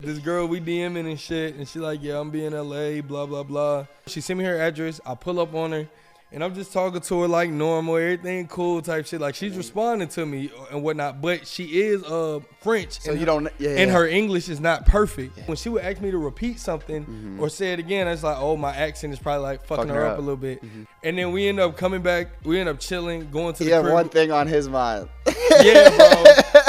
This girl, we DMing and shit, and she like, yeah, I'm being LA, blah, blah, blah. She sent me her address. I pull up on her, and I'm just talking to her like normal, everything cool type shit. Like, she's responding to me and whatnot, but she is French. So you don't, and her English is not perfect. Yeah. When she would ask me to repeat something or say it again, it's like, oh, my accent is probably like fucking her up a little bit. And then we end up coming back, we end up chilling, going to the crib. He had one thing on his mind. Yeah, bro.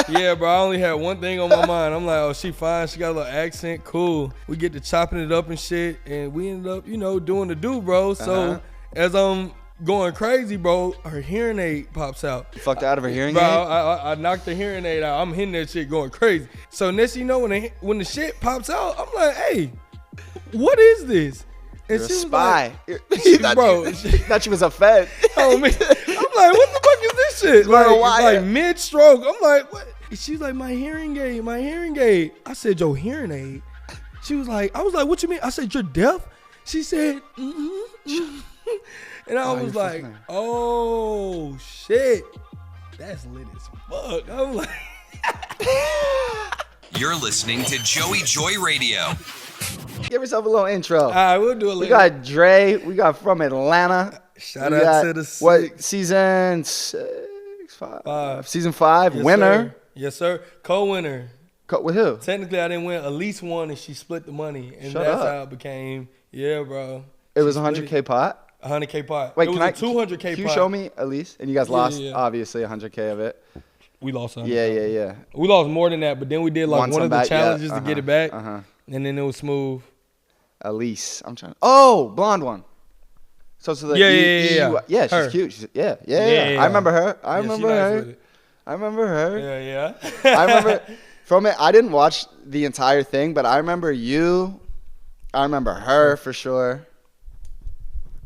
Yeah, bro. I only had one thing on my mind. I'm like, oh, she fine. She got a little accent. Cool. We get to chopping it up and shit. And we ended up, doing the do, bro. So as I'm going crazy, bro, her hearing aid pops out. You fucked out of her hearing aid? Bro, I knocked the hearing aid out. I'm hitting that shit going crazy. So next thing you know, when the shit pops out, I'm like, hey, what is this? And you're she a was spy. Like, bro. She thought she was a fed. Oh, man. I'm like, what the fuck is this shit? Like mid-stroke. I'm like, what? She's like, my hearing aid. I said, your hearing aid? She was like, I was like, what you mean? I said, you're deaf? She said, And I was like, oh, shit. That's lit as fuck. I'm like. You're listening to Joey Joy Radio. Give yourself a little intro. All right, we'll do a little. We got Dre. We got from Atlanta. Shout out to the six. What, season 6? 5. Season 5. Yes, winner. Sir. Yes, sir. Co-winner. With who? Technically, I didn't win. Elise won, and she split the money. And that's how it became. Yeah, bro. It was 100K pot? 100K pot. Wait, it was a 200K pot. Can you show me, Elise? And you guys lost, obviously, 100K of it. We lost 100K. Yeah. We lost more than that, but then we did like one of the challenges to get it back. And then it was smooth. Elise. I'm trying. Oh, blonde one. So the yeah, she's cute. Yeah. I remember her. I remember her. Yeah. I remember from it. I didn't watch the entire thing, but I remember you. I remember her for sure.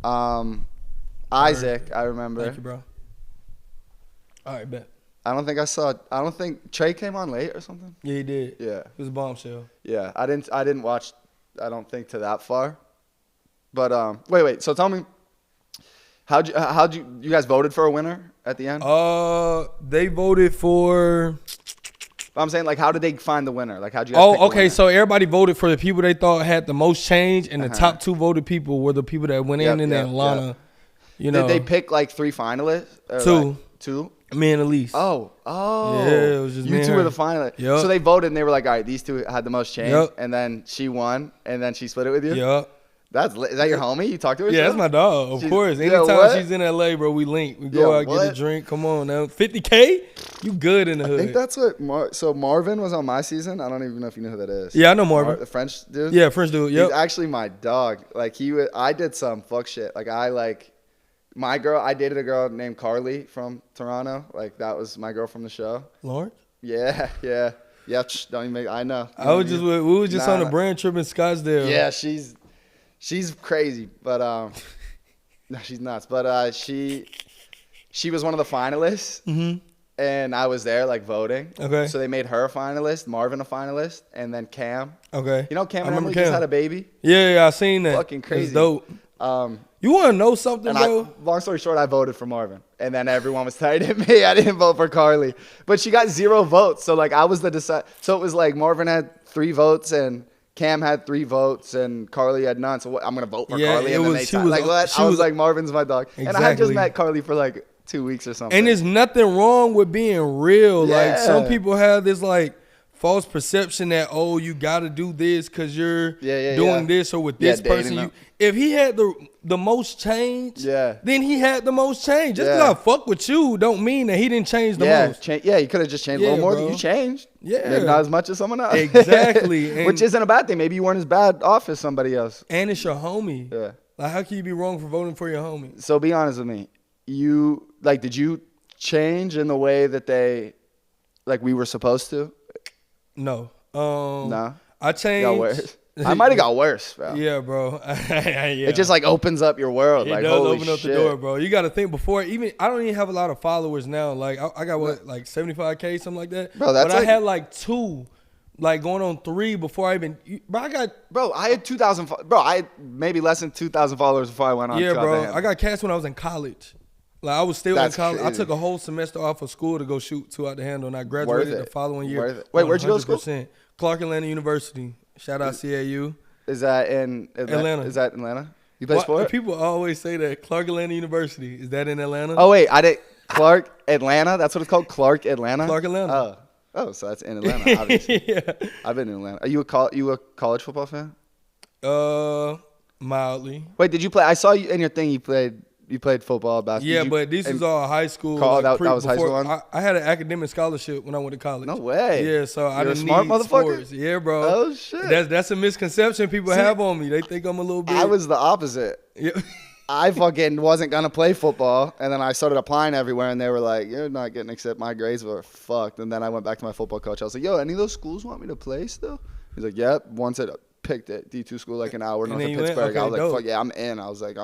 Isaac, I remember. Thank you, bro. All right, bet. I don't think Trey came on late or something. Yeah, he did. Yeah. It was a bombshell. Yeah, I didn't watch, I don't think, to that far. But wait. So tell me, how'd you guys voted for a winner at the end? They voted for. I'm saying, like, how did they find the winner? Like, how'd you guys pick the winner? So everybody voted for the people they thought had the most change, and the top 2 voted people were the people that went in Atlanta. Did they pick like 3 finalists? 2. Like 2? Me and Elise. Oh. Yeah, it was just me you and 2 her. were the finalists. Yep. So they voted, and they were like, all right, these 2 had the most change, Yep. and then she won, and then she split it with you? Yep. Is that your homie? You talk to her? Yeah, that's my dog. Of course. Anytime she's in LA, bro, we link. We go out, get a drink. Come on now. 50K? You good in the hood. I think that's what so Marvin was on my season. I don't even know if you know who that is. Yeah, I know Marvin. The French dude? Yeah, French dude. Yep. He's actually my dog. Like, I did some fuck shit. Like, I dated a girl named Carly from Toronto. Like, that was my girl from the show. Lord? Yeah. Don't even make, I know. We were just on a brand trip in Scottsdale. Yeah, she's crazy, but no, she's nuts. But she was one of the finalists, and I was there like voting. Okay. So they made her a finalist, Marvin a finalist, and then Cam. Okay. You know Cam and Emily just had a baby. Yeah, I seen that. Fucking crazy. It's dope. You want to know something, bro? Long story short, I voted for Marvin, and then everyone was tight at me. I didn't vote for Carly, but she got 0 votes. So like I was the So it was like Marvin had 3 votes and Cam had 3 votes and Carly had none. So I'm gonna vote for Carly, and then I was like, Marvin's my dog, and I had just met Carly for like 2 weeks or something. And there's nothing wrong with being real. Yeah. Like some people have this like false perception that you gotta do this because you're doing this or with this person. If he had the most change, then he had the most change. Just because I fuck with you don't mean that he didn't change the most. He could have just changed a little more than you changed. Yeah. Maybe not as much as someone else. Exactly. Which isn't a bad thing. Maybe you weren't as bad off as somebody else. And it's your homie. Yeah. Like, how can you be wrong for voting for your homie? So be honest with me. Did you change in the way that we were supposed to? No. No? I changed. I might have got worse, bro. Yeah, bro. It just like opens up your world. It does open up the door, bro. You got to think before. I don't even have a lot of followers now. Like I got like 75K, something like that. Bro, that's I had like 2, like going on 3 before I even. I had 2,000. Bro, I had maybe less than 2,000 followers before I went on. Yeah, bro. I got cast when I was in college. Like I was still in college. Crazy. I took a whole semester off of school to go shoot 2 out the handle, and I graduated the following year. Wait, where'd you go to school? Clark Atlanta University. Shout out CAU. Is that in Atlanta? Is that in Atlanta? You play sport? People always say that. Clark Atlanta University. Is that in Atlanta? Oh, wait. Clark Atlanta? That's what it's called? Clark Atlanta? Clark Atlanta. Oh, so that's in Atlanta, obviously. Yeah. I've been in Atlanta. Are you a college football fan? Mildly. Wait, did you play? I saw you in your thing. You played football, basketball. Yeah, but this was all high school. That was high school one? I had an academic scholarship when I went to college. No way. Yeah, so I didn't smart need motherfucker? sports. Yeah, bro. Oh, shit. That's a misconception people have on me. They think I'm a little bit. I was the opposite. Yeah. I fucking wasn't going to play football, and then I started applying everywhere, and they were like, you're not getting accepted. My grades were fucked. And then I went back to my football coach. I was like, yo, any of those schools want me to play still? He's like, yep. Once I picked it, D2 school, like an hour north of Pittsburgh. Okay, I was like, dope. fuck yeah, I'm in. I was like,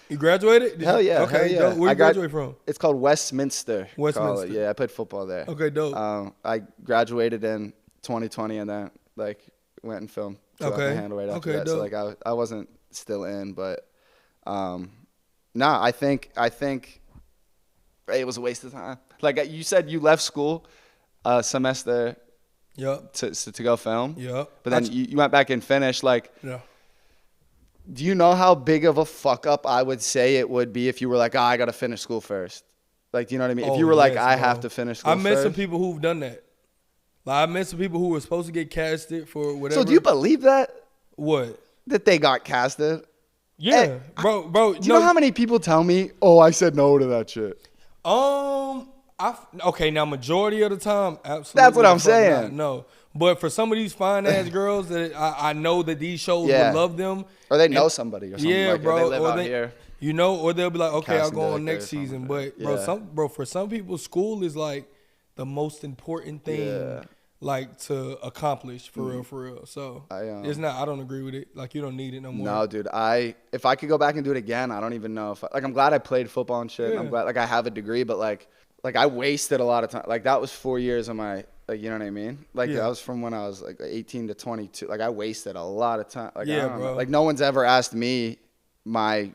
You graduated? Hell yeah. Okay, hell yeah. dope. Where you graduate from? It's called Westminster. Westminster. Yeah, I played football there. Okay, dope. I graduated in 2020, and then went and filmed. Okay. Handle right after Okay, that. dope. So I wasn't still in, but I think it was a waste of time. Like you said, you left school a semester. Yep. To go film. Yep. But then you went back and finished. Yeah. Do you know how big of a fuck up I would say it would be if you were like, I got to finish school first? Like, do you know what I mean? If you were like, I have to finish school first. I met some some people who've done that. Like, I met some people who were supposed to get casted for whatever. So do you believe that? What? That they got casted? Yeah, Hey, bro. Do you know how many people tell me, oh, I said no to that shit? Okay, now majority of the time, absolutely. That's what I'm saying. No, but for some of these fine ass girls that I know that these shows would love them, or they know somebody or something. Yeah, like bro. Or they live out here. You know, or they'll be like, okay, I'll Casting go on director next or something. season. But bro, for some people, school is like the most important thing, like to accomplish for real. So it's not. I don't agree with it. Like you don't need it no more. No, dude. If I could go back and do it again, I don't even know if I'm glad I played football and shit. Yeah. And I'm glad I have a degree, but like I wasted a lot of time. Like that was 4 years of my, you know what I mean? Like that was from when I was like 18 to 22. Like I wasted a lot of time. Like, I don't know. Like no one's ever asked me my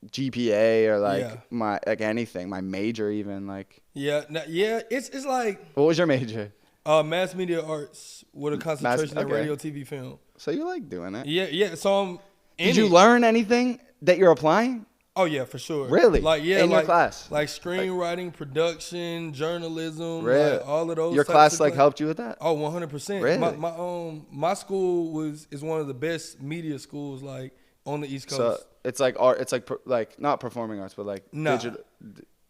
GPA or my anything, my major even like. It's like. What was your major? Mass media arts with a concentration in radio, TV, film. So you like doing it? Yeah. So did you learn anything that you're applying? Oh yeah, for sure. Really? In your class? Like screenwriting, production, journalism, really? All of those. Your class helped you with that? Oh, 100%. Really? My school is one of the best media schools on the East Coast. So it's like art. It's like not performing arts, but like digital.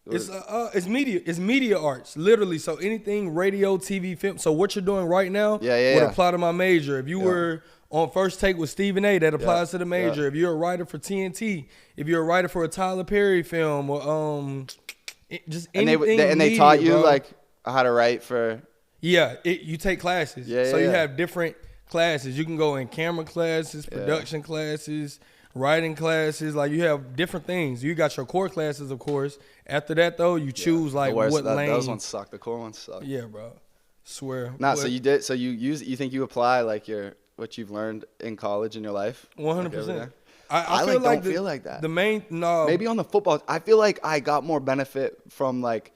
It's media arts, literally. So anything radio, TV, film. So what you're doing right now would apply to my major. If you were on First Take with Stephen A, that applies to the major. If you're a writer for TNT, if you're a writer for a Tyler Perry film, or just anything. And they taught you like how to write for. Yeah, you take classes. So you have different classes. You can go in camera classes, production classes, writing classes. Like you have different things. You got your core classes, of course. After that, though, you choose what lane. Those ones suck. The core ones suck. Yeah, bro. Swear. So you did. So you think you apply like what you've learned in college in your life? 100%. I feel don't feel like that. The main maybe on the football. I feel like I got more benefit from like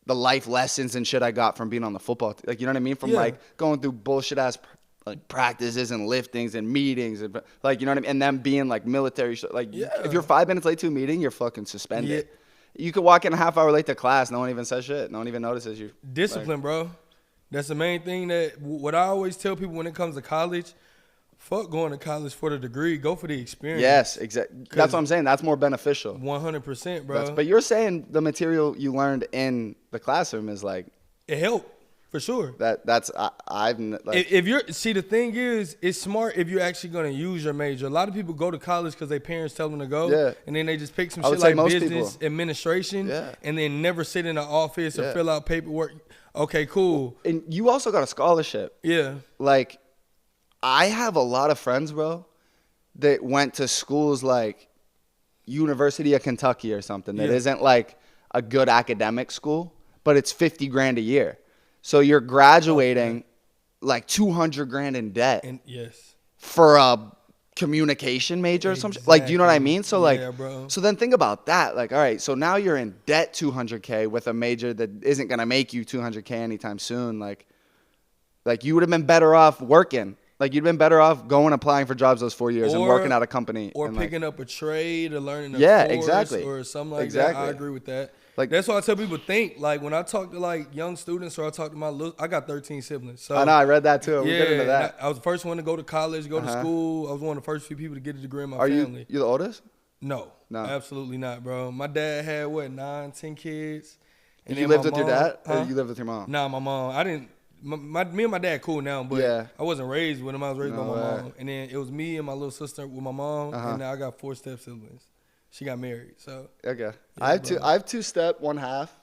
the life lessons and shit I got from being on the football. Like you know what I mean? From like going through bullshit ass like practices and liftings and meetings and like you know what I mean? And them being like military shit. Like if you're 5 minutes late to a meeting, you're fucking suspended. You could walk in a half hour late to class. No one even says shit. No one even notices you. Discipline, bro. That's the main thing what I always tell people when it comes to college. Fuck going to college for the degree. Go for the experience. Yes, exactly. That's what I'm saying. That's more beneficial. 100%, bro. But you're saying the material you learned in the classroom is like it helped for sure. If you're the thing is, it's smart if you're actually gonna use your major. A lot of people go to college because their parents tell them to go, and then they just pick some shit like business administration, and then never sit in an office or fill out paperwork. Okay, cool. And you also got a scholarship. Yeah. Like, I have a lot of friends, bro, that went to schools like University of Kentucky or something that isn't like a good academic school, but it's $50,000 a year. So you're graduating like $200,000 in debt. For a communication major or something. Like, do you know what I mean? So like, so then think about that. Like, all right, so now you're in debt $200K with a major that isn't gonna make you $200K anytime soon. Like, Like, you would have been better off working. Like, you'd been better off going applying for jobs those 4 years and working at a company. Or picking up a trade or learning a course or something like that. I agree with that. Like, that's why I tell people think, like, when I talk to, like, young students or I talk to I got 13 siblings. So I know, I read that too. We'll get into that. I was the first one to go to college, go to school. I was one of the first few people to get a degree in my family. You the oldest? No, absolutely not, bro. My dad had, 9, 10 kids. And you lived with your dad? Or you lived with your mom? Nah, my mom. I didn't. Me and my dad cool now, but I wasn't raised with him. I was raised by my mom. And then it was me and my little sister with my mom. And now I got 4 step siblings. She got married, so. Okay. Yeah, I have 2 step, 1 half.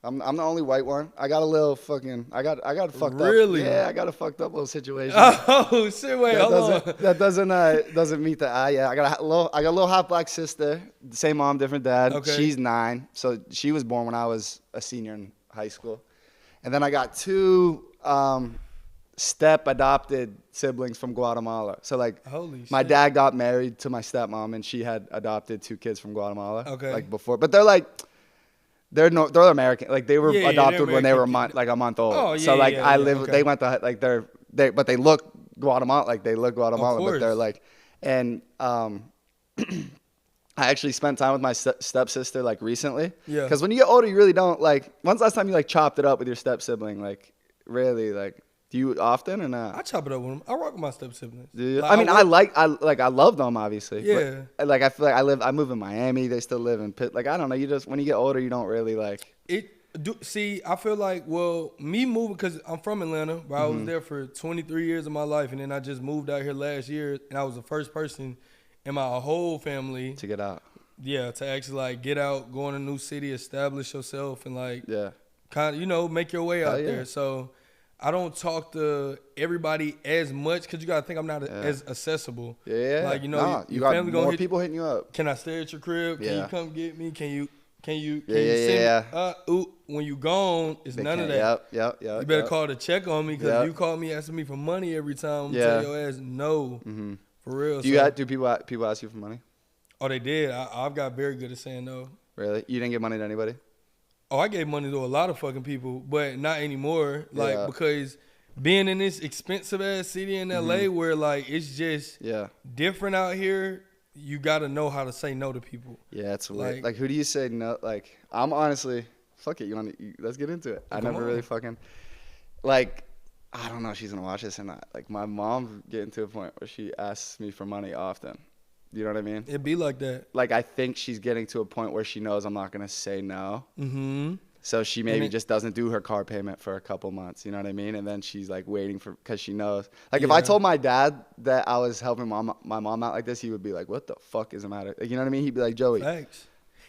I'm the only white one. I got a little fucking. I got fucked up. Really? Yeah, I got a fucked up little situation. Oh shit! Wait, hold on. That doesn't meet the eye. Yeah, I got a little half black sister. Same mom, different dad. Okay. She's 9, so she was born when I was a senior in high school. And then I got 2 step adopted siblings from Guatemala. So like, my dad got married to my stepmom, and she had adopted 2 kids from Guatemala. Okay. Like before, but they're American. Like they were adopted when they were a month old. Oh, yeah, so like I live. Okay. They went to like but they look Guatemala. Like they look Guatemala, but they're like, and I actually spent time with my stepsister like recently. Yeah. Because when you get older, you really don't like. When's the last time you like chopped it up with your step sibling? Like really like. Do you often or not? I chop it up with them. I rock with my step siblings. Like, I love them obviously. Yeah. But, like I feel like I move in Miami. They still live in Pitt. Like I don't know. You just when you get older, you don't really like it. See, I feel like me moving because I'm from Atlanta, but I was there for 23 years of my life, and then I just moved out here last year, and I was the first person in my whole family to get out. Yeah, to actually like get out, go in a new city, establish yourself, and like kind of make your way out there. So. I don't talk to everybody as much because you gotta think I'm not as accessible. Yeah, like your got family more people hitting you up. Can I stay at your crib? Can you come get me? Can you send me? When you gone, it's none of that. Yep. You better call to check on me because if you call me asking me for money every time, I'm tell your ass no. For real. Do people ask you for money? Oh, they did. I've got very good at saying no. Really? You didn't give money to anybody? Oh, I gave money to a lot of fucking people, but not anymore. Like, because being in this expensive ass city in LA where like it's just different out here, you gotta know how to say no to people. Yeah, it's weird. Like who do you say no? Like, I'm honestly, fuck it. Let's get into it. I never really fucking like. I don't know if she's gonna watch this or not. Like my mom getting to a point where she asks me for money often. You know what I mean? It'd be like that. Like, I think she's getting to a point where she knows I'm not going to say no. So she maybe just doesn't do her car payment for a couple months. You know what I mean? And then she's, like, waiting because she knows. Like, if I told my dad that I was helping my mom out like this, he would be like, what the fuck is the matter? Like, you know what I mean? He'd be like, Joey. Thanks.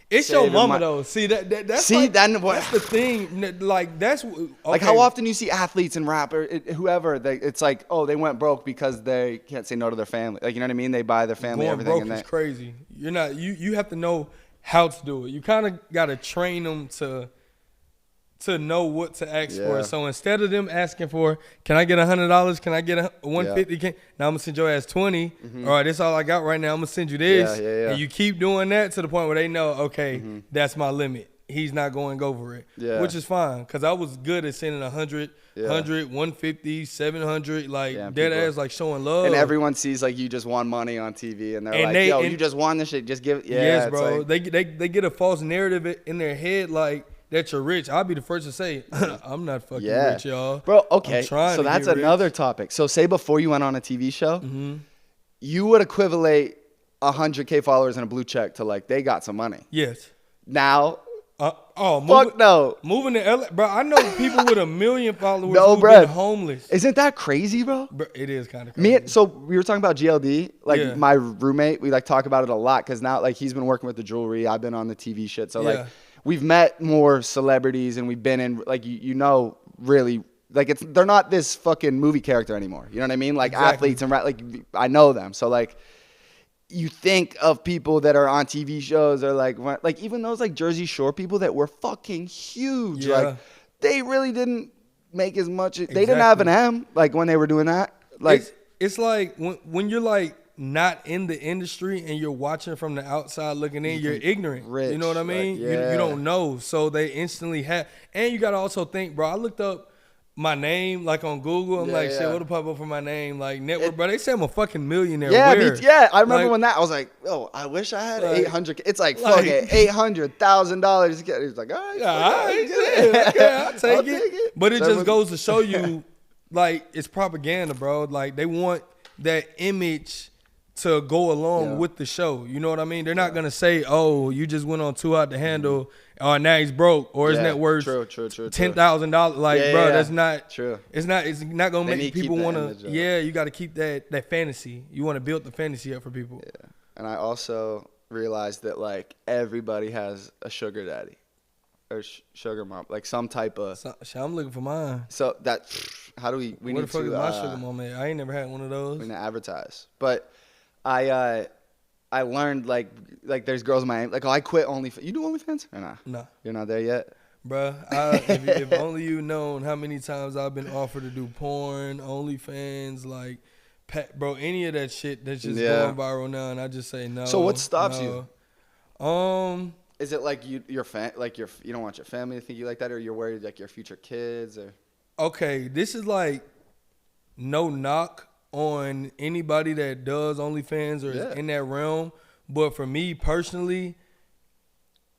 It's your mama though. See that's that's the thing. Like that's like how often you see athletes and rappers, whoever. It's like they went broke because they can't say no to their family. Like you know what I mean? They buy their family everything. Going broke is crazy. You're not. You have to know how to do it. You kind of got to train them to know what to ask for. So instead of them asking for, can I get $100? Can I get $150? Now I'm gonna send your ass 20. All right, that's all I got right now. I'm gonna send you this, and you keep doing that to the point where they know, okay, that's my limit. He's not going over it, which is fine. Cause I was good at sending 100, 150, 700, like dead ass, like showing love. And everyone sees like you just won money on TV, and they're like, yo, you just won this shit. Just give it. Yeah, yes, bro. Like, they get a false narrative in their head, like. That you're rich. I'll be the first to say, I'm not fucking rich, y'all. Bro, okay. So that's another topic. So say before you went on a TV show, you would equivalent 100K followers and a blue check to like, they got some money. Yes. Now, no. Moving to LA, bro, I know people with 1 million followers who've been homeless. Isn't that crazy, bro? It is kind of crazy. So we were talking about GLD. Like my roommate, we like talk about it a lot because now like he's been working with the jewelry. I've been on the TV shit. So like. We've met more celebrities and we've been in like really like they're not this fucking movie character anymore. You know what I mean? Like athletes and like I know them. So like you think of people that are on TV shows or like even those like Jersey Shore people that were fucking huge. Like they really didn't make as much. They didn't have an M like when they were doing that. Like it's like when you're like not in the industry and you're watching from the outside looking in, you're ignorant. Rich, you know what I mean? Like, you don't know. So they instantly have. And you got to also think, bro, I looked up my name, like on Google. I'm like, shit, what'll pop up for my name? Like, network, bro. They say I'm a fucking millionaire. Yeah, I remember when that, I was like, oh, I wish I had 800. It's like fucking $800,000. He's like, all right, I'll take it. But it just goes to show you, like, it's propaganda, bro. Like, they want that image to go along with the show. You know what I mean? They're not going to say, oh, you just went on Too Hot to Handle, or now he's broke, or his net worth $10,000. Like, bro, that's not true. It's not going to make people want to. Yeah, you got to keep that fantasy. You want to build the fantasy up for people. Yeah. And I also realized that, like, everybody has a sugar daddy or sugar mom, like some type of. I'm looking for mine. So that, how do we need to. Where the fuck is my sugar mom at? I ain't never had one of those. We need to advertise. But I learned like there's girls in my like, oh, I quit OnlyFans. You do OnlyFans or nah? No. You're not there yet? Bruh, if only you known how many times I've been offered to do porn, OnlyFans, like, bro, any of that shit that's just going viral now, and I just say no. So what stops you? Is it like you don't want your family to think you like that, or you're worried like your future kids, or? Okay, this is like no knock on anybody that does OnlyFans or is in that realm, but for me personally,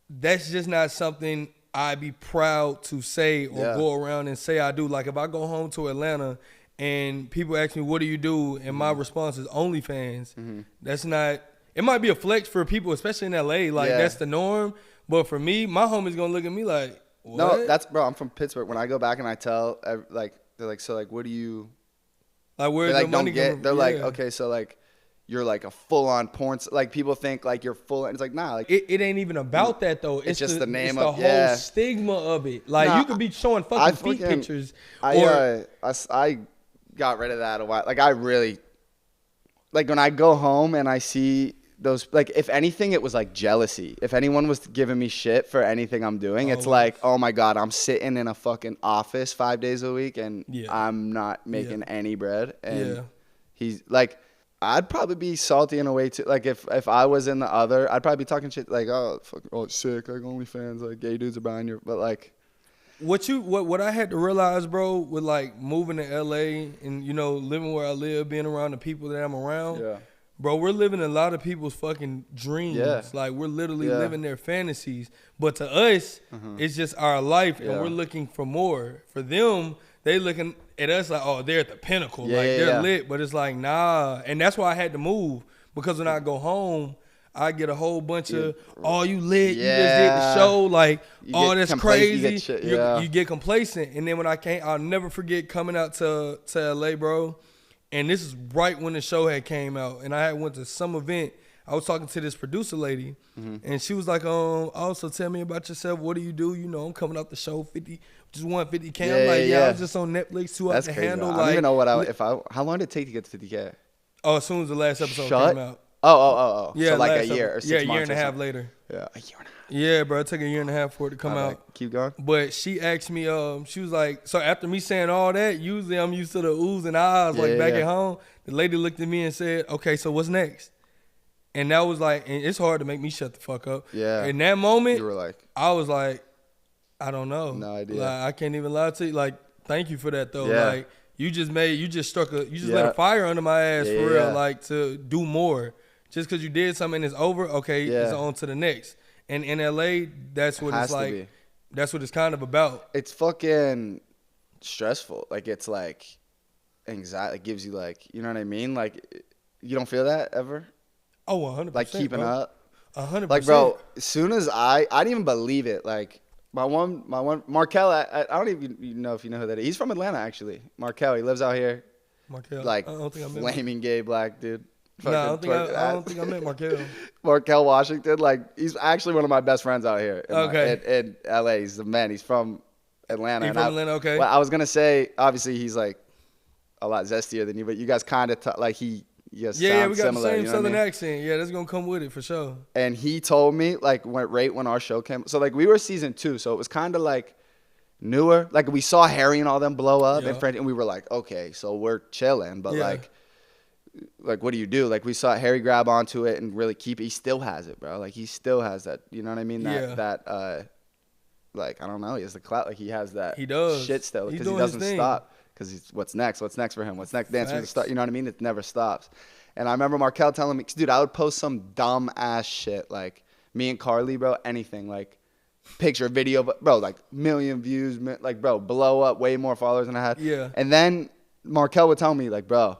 that's just not something I'd be proud to say or go around and say I do. Like, if I go home to Atlanta and people ask me, what do you do? And my response is OnlyFans. That's not, it might be a flex for people, especially in LA. Like, that's the norm. But for me, my homie's going to look at me like, what? No, bro, I'm from Pittsburgh. When I go back and I tell, like, they're like, so, like, what do you, like, where's the money get? They're like, okay, so, like, you're like a full-on porn. Like, people think like you're full. And it's like, nah. Like, it ain't even about that though. It's just the name it's of the whole stigma of it. Like, you could be showing fucking feet pictures. I got rid of that a while. Like, I really, like, when I go home and I see those, like, if anything, it was like jealousy. If anyone was giving me shit for anything I'm doing, it's like, oh my God, I'm sitting in a fucking office 5 days a week and I'm not making any bread. And he's like, I'd probably be salty in a way too. Like, if I was in the other, I'd probably be talking shit like, oh, fucking, oh, sick, like OnlyFans, like gay dudes are buying your, but like. What I had to realize, bro, with like moving to LA and, you know, living where I live, being around the people that I'm around. Yeah. Bro, we're living a lot of people's fucking dreams. Yeah. Like, we're literally living their fantasies. But to us, it's just our life, and we're looking for more. For them, they looking at us like, oh, they're at the pinnacle. Like, they're lit. But it's like, nah. And that's why I had to move. Because when I go home, I get a whole bunch of, oh, you lit. You just did the show. Like, oh, that's crazy. You get complacent. And then when I'll never forget coming out to LA, bro. And this is right when the show had came out. And I had went to some event. I was talking to this producer lady. And she was like, also tell me about yourself. What do you do? You know, I'm coming out the show 50, just 150K. I'm like, I was just on Netflix, Too Hot to Handle. I don't even know what how long did it take to get to 50K? Oh, as soon as the last episode came out. Oh. Yeah, so like a year or 6 months. Yeah, a year and a half later. Yeah, a year and a half. Yeah, bro, it took a year and a half for it to come out. Keep going. But she asked me, she was like, so after me saying all that, usually I'm used to the oohs and ahs, like back at home. The lady looked at me and said, okay, so what's next? And that was like, and it's hard to make me shut the fuck up. Yeah. In that moment, you were like, I was like, I don't know. No idea. Like, I can't even lie to you. Like, thank you for that though. Yeah. Like, you just lit a fire under my ass for real, like, to do more. Just because you did something and it's over, okay, it's on to the next. And in LA, that's what it's like. That's what it's kind of about. It's fucking stressful. Like, it's like anxiety. It gives you, like, you know what I mean? Like, you don't feel that ever? Oh, 100%. Like, keeping up? 100%. Like, bro, as soon as I didn't even believe it. Like, my one Markel, I don't even know if you know who that is. He's from Atlanta, actually. Markel, he lives out here. Markel. Like, flaming gay black dude. No, I don't think I met Markel. Markel Washington, like, he's actually one of my best friends out here in LA. He's the man. He's from Atlanta. He's from Atlanta, okay. Well, I was going to say, obviously, he's, like, a lot zestier than you, but you guys kind of, like, he sound similar. We got the same southern accent. Yeah, that's going to come with it for sure. And he told me, like, right when our show came. So, like, we were season 2, so it was kind of, like, newer. Like, we saw Harry and all them blow up, and we were like, okay, so we're chilling. But, like, what do you do? Like, we saw Harry grab onto it and really keep it. He still has it, bro. Like, he still has that. You know what I mean? That like, I don't know. He has the clout. Like, he has that shit still because he doesn't stop. Because he's, what's next? What's next for him? What's next? Dance with the Stars. You know what I mean? It never stops. And I remember Markel telling me, dude, I would post some dumb ass shit like me and Carly, bro, anything like picture, video, bro, like million views, like, bro, blow up, way more followers than I had. Yeah. And then Markel would tell me, like, bro,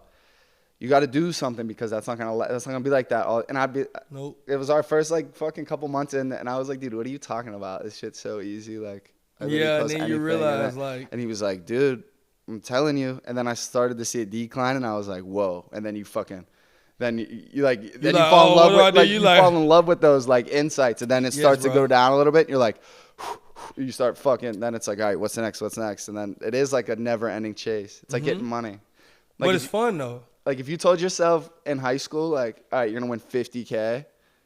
you got to do something because that's not gonna be like that. And I'd be, nope. It was our first like fucking couple months in, and I was like, dude, what are you talking about? This shit's so easy, like. Yeah, and then you realize, and he was like, dude, I'm telling you. And then I started to see it decline, and I was like, whoa. And then you fucking. Then you fall in love with like you fall in love with those like insights, and then it starts to go down a little bit. And you're like, you start fucking. Then it's like, all right, what's next? What's next? And then it is like a never-ending chase. It's like getting money. Like but it's fun though. Like if you told yourself in high school, like, all right, you're gonna win $50K,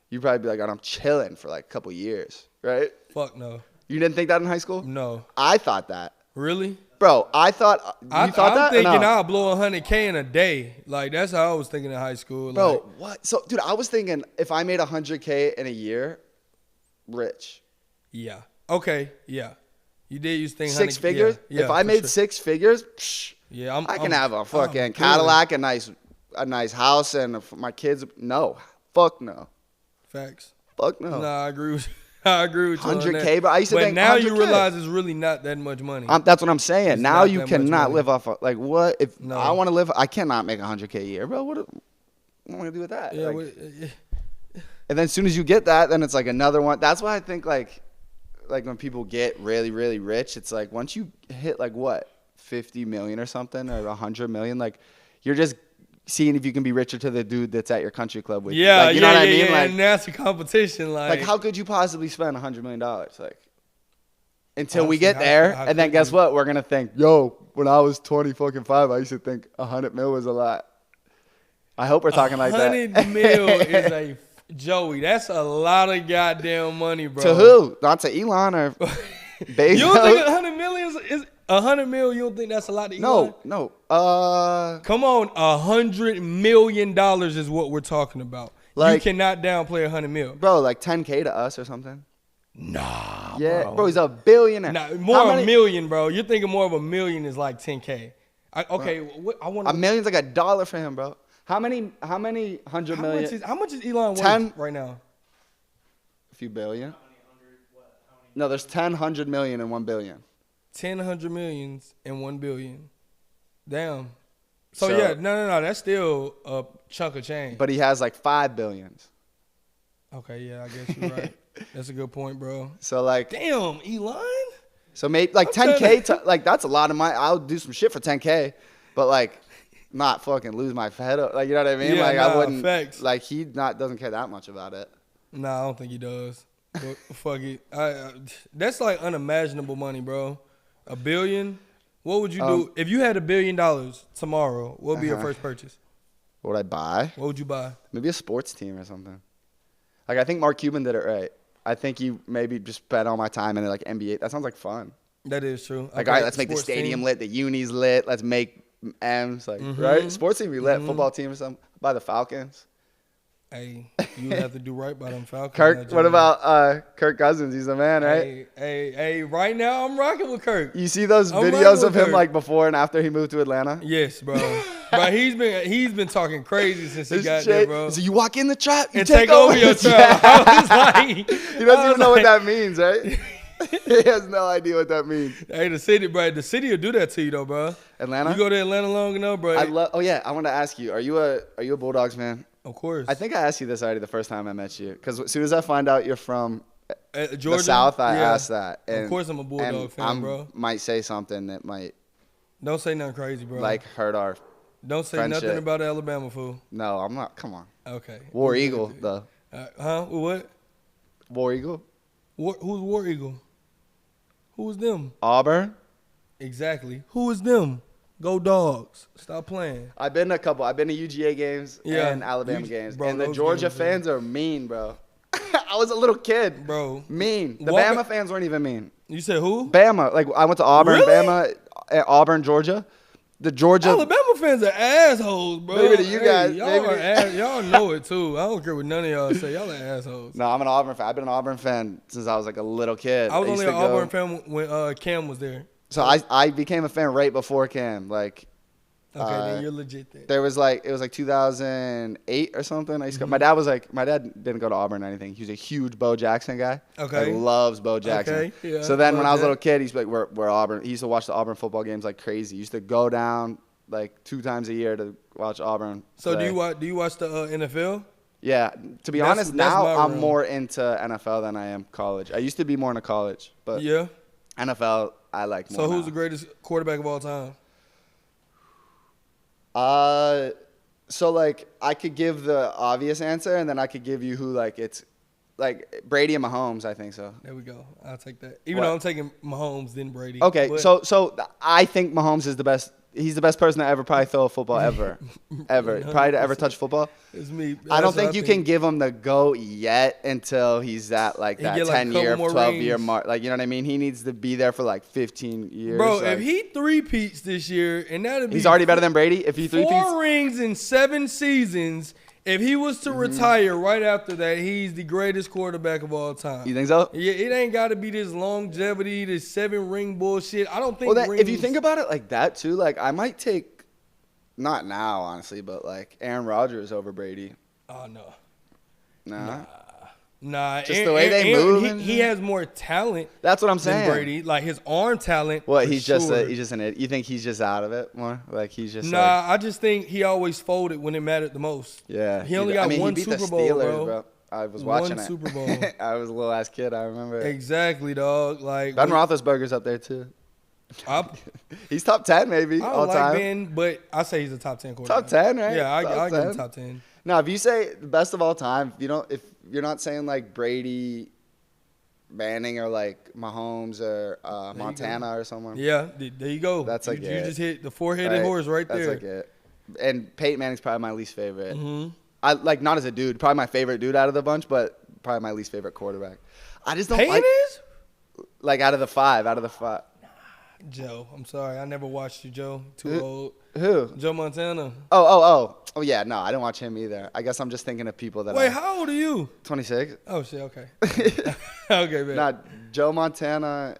you'd probably be like, all right, I'm chilling for like a couple years, right? Fuck no. You didn't think that in high school? No. I thought that. Really? Bro, I thought I'm thinking I'll blow $100K in a day. Like that's how I was thinking in high school. Bro, like, what? So, dude, I was thinking if I made $100K in a year, rich. Yeah. Okay. Yeah. You did use things. 6 figures. Yeah, if I made 6 figures, psh, yeah, I can have a fucking Cadillac, a nice house, and my kids. No, fuck no. Facts. Fuck no. Nah, I agree with you. I agree with you. 100K, but I used to think now 100K. you realize it's really not that much money. That's what I'm saying. It's now you cannot live off of, like, what if No. I want to live? I cannot make 100K a year, bro. What am I gonna do with that? Yeah. And then as soon as you get that, then it's like another one. That's why I think like when people get really, really rich, it's like once you hit like what 50 million or something or 100 million, like you're just seeing if you can be richer to the dude that's at your country club with you. Like, you know what I mean? Like, and that's a competition. Like how could you possibly spend $100 million? Like until we get there, and then guess what? We're gonna think, yo, when I was 25, I used to think 100 mil was a lot. I hope we're talking like that. 100 mil is a Joey. That's a lot of goddamn money, bro. To who? Not to Elon or Bezos. You don't think 100 million is 100 mil? You don't think that's a lot to Elon? No. Come on, $100 million is what we're talking about. Like, you cannot downplay 100 mil, bro. Like 10K to us or something. Nah, yeah, bro. He's a billionaire. Nah, more a million, bro. You're thinking more of a million is like 10K. I want a million's like $1 for him, bro. How many 100 million? How much is Elon worth right now? A few billion. No, there's 100 million and 1 billion. 100 millions and 1 billion. Damn. So yeah, no. That's still a chunk of change. But he has like 5 billions. Okay, yeah, I guess you're right. That's a good point, bro. So like, damn, Elon. So maybe like 10K, like that's a lot of money. I'll do some shit for 10K, but like not fucking lose my head up. Like, you know what I mean? Yeah, like I wouldn't. Facts. Like he doesn't care that much about it. Nah, I don't think he does. But fuck it. That's like unimaginable money, bro. $1 billion. What would you do if you had $1 billion tomorrow? What would be your first purchase? What would I buy? What would you buy? Maybe a sports team or something. Like I think Mark Cuban did it right. I think he maybe just spent all my time in like NBA. That sounds like fun. That is true. Like, all right, let's make the stadium lit, the unis lit. Let's make M's, like, right? Sports team be lit. Football team or something. Buy the Falcons. Hey, you have to do right by them Falcons. Kirk, what about Kirk Cousins? He's the man, right? Hey, right now I'm rocking with Kirk. You see those videos of him like before and after he moved to Atlanta? Yes, bro. But he's been talking crazy since he got there, bro. So you walk in the trap, you and take over your trap. Yeah. I was like, he doesn't even know what that means, right? He has no idea what that means. Hey, the city will do that to you though, bro. Atlanta? You go to Atlanta long enough, bro. Oh yeah, I want to ask you: Are you a Bulldogs fan? Of course. I think I asked you this already the first time I met you, because as soon as I find out you're from Georgia, the South, I asked that. And, of course, I'm a Bulldog fan, bro. Might say something that might. Don't say nothing crazy, bro. Like hurt our. Don't say friendship. nothing about Alabama, fool. No, I'm not. Come on. Okay. War Eagle though. What? War Eagle. Who's War Eagle? Who's them? Auburn. Exactly. Who is them? Go Dogs. Stop playing. I've been to UGA games and Alabama games. Bro, and the Georgia fans are mean, bro. I was a little kid. Bro. Mean. The Bama fans weren't even mean. You said who? Bama. Like, I went to Auburn, really? Bama, Auburn, Georgia. the Georgia. Alabama fans are assholes, bro. Maybe to you guys. Y'all know it too. I don't care what none of y'all say. Y'all are assholes. No, I'm an Auburn fan. I've been an Auburn fan since I was like a little kid. I was only an Auburn fan when Cam was there. So I became a fan right before Cam. Like, okay, then you're legit there. There was like, it was like 2008 or something. I used to go, my dad didn't go to Auburn or anything. He was a huge Bo Jackson guy. Okay. Like, loves Bo Jackson. Okay, yeah. So then when I was a little kid, he's like, we're Auburn. He used to watch the Auburn football games like crazy. He used to go down like 2 times a year to watch Auburn So play. do you watch the NFL? Yeah. To be honest, now I'm more into NFL than I am college. I used to be more into college, but yeah, NFL I like more. So who's now. the greatest quarterback of all time? So like I could give the obvious answer, and then I could give you who like it's like Brady and Mahomes. I think so. There we go. I'll take that. Even though I'm taking Mahomes, then Brady. Okay, but so I think Mahomes is the best. He's the best person to ever probably throw a football ever. Probably to ever touch football. It's me. I don't think you can give him the GOAT yet until he's at like that 10-year, 12-year mark. Like, you know what I mean? He needs to be there for like 15 years. Bro, like, if he three-peats this year, and that'd be... He's already better than Brady? If he three-peats? 4 rings in 7 seasons... If he was to retire right after that, he's the greatest quarterback of all time. You think so? Yeah, it ain't got to be this longevity, this 7-ring bullshit. I don't think. Well, if you think about it like that too, like I might take, not now honestly, but like Aaron Rodgers over Brady. Oh no. Nah. Just the way they move. He has more talent. That's what I'm saying. Than Brady, like his arm talent. What he's just an idiot. You think he's just out of it more? Like he's just. Nah, I just think he always folded when it mattered the most. Yeah. He only got one Super Bowl, Steelers, bro. I was watching one it. Super Bowl. I was a little ass kid. I remember. Exactly, dog. Like Ben Roethlisberger's up there too. He's top 10 maybe all time. Ben, but I say he's a top 10 quarterback. Top 10, right? Yeah, I give him top 10. Now, if you say the best of all time, if you're not saying like Brady, Manning, or like Mahomes or Montana or someone. Yeah, there you go. That's like you just hit the 4-headed horse right there. That's like it. And Peyton Manning's probably my least favorite. I like not as a dude, probably my favorite dude out of the bunch, but probably my least favorite quarterback. I just don't Peyton like out of the five. Joe, I'm sorry, I never watched you, Joe. Too old. Who? Joe Montana. Oh yeah, no, I didn't watch him either. I guess I'm just thinking of people that. Wait, how old are you? 26. Oh shit, okay. Okay, man. Nah, Joe Montana.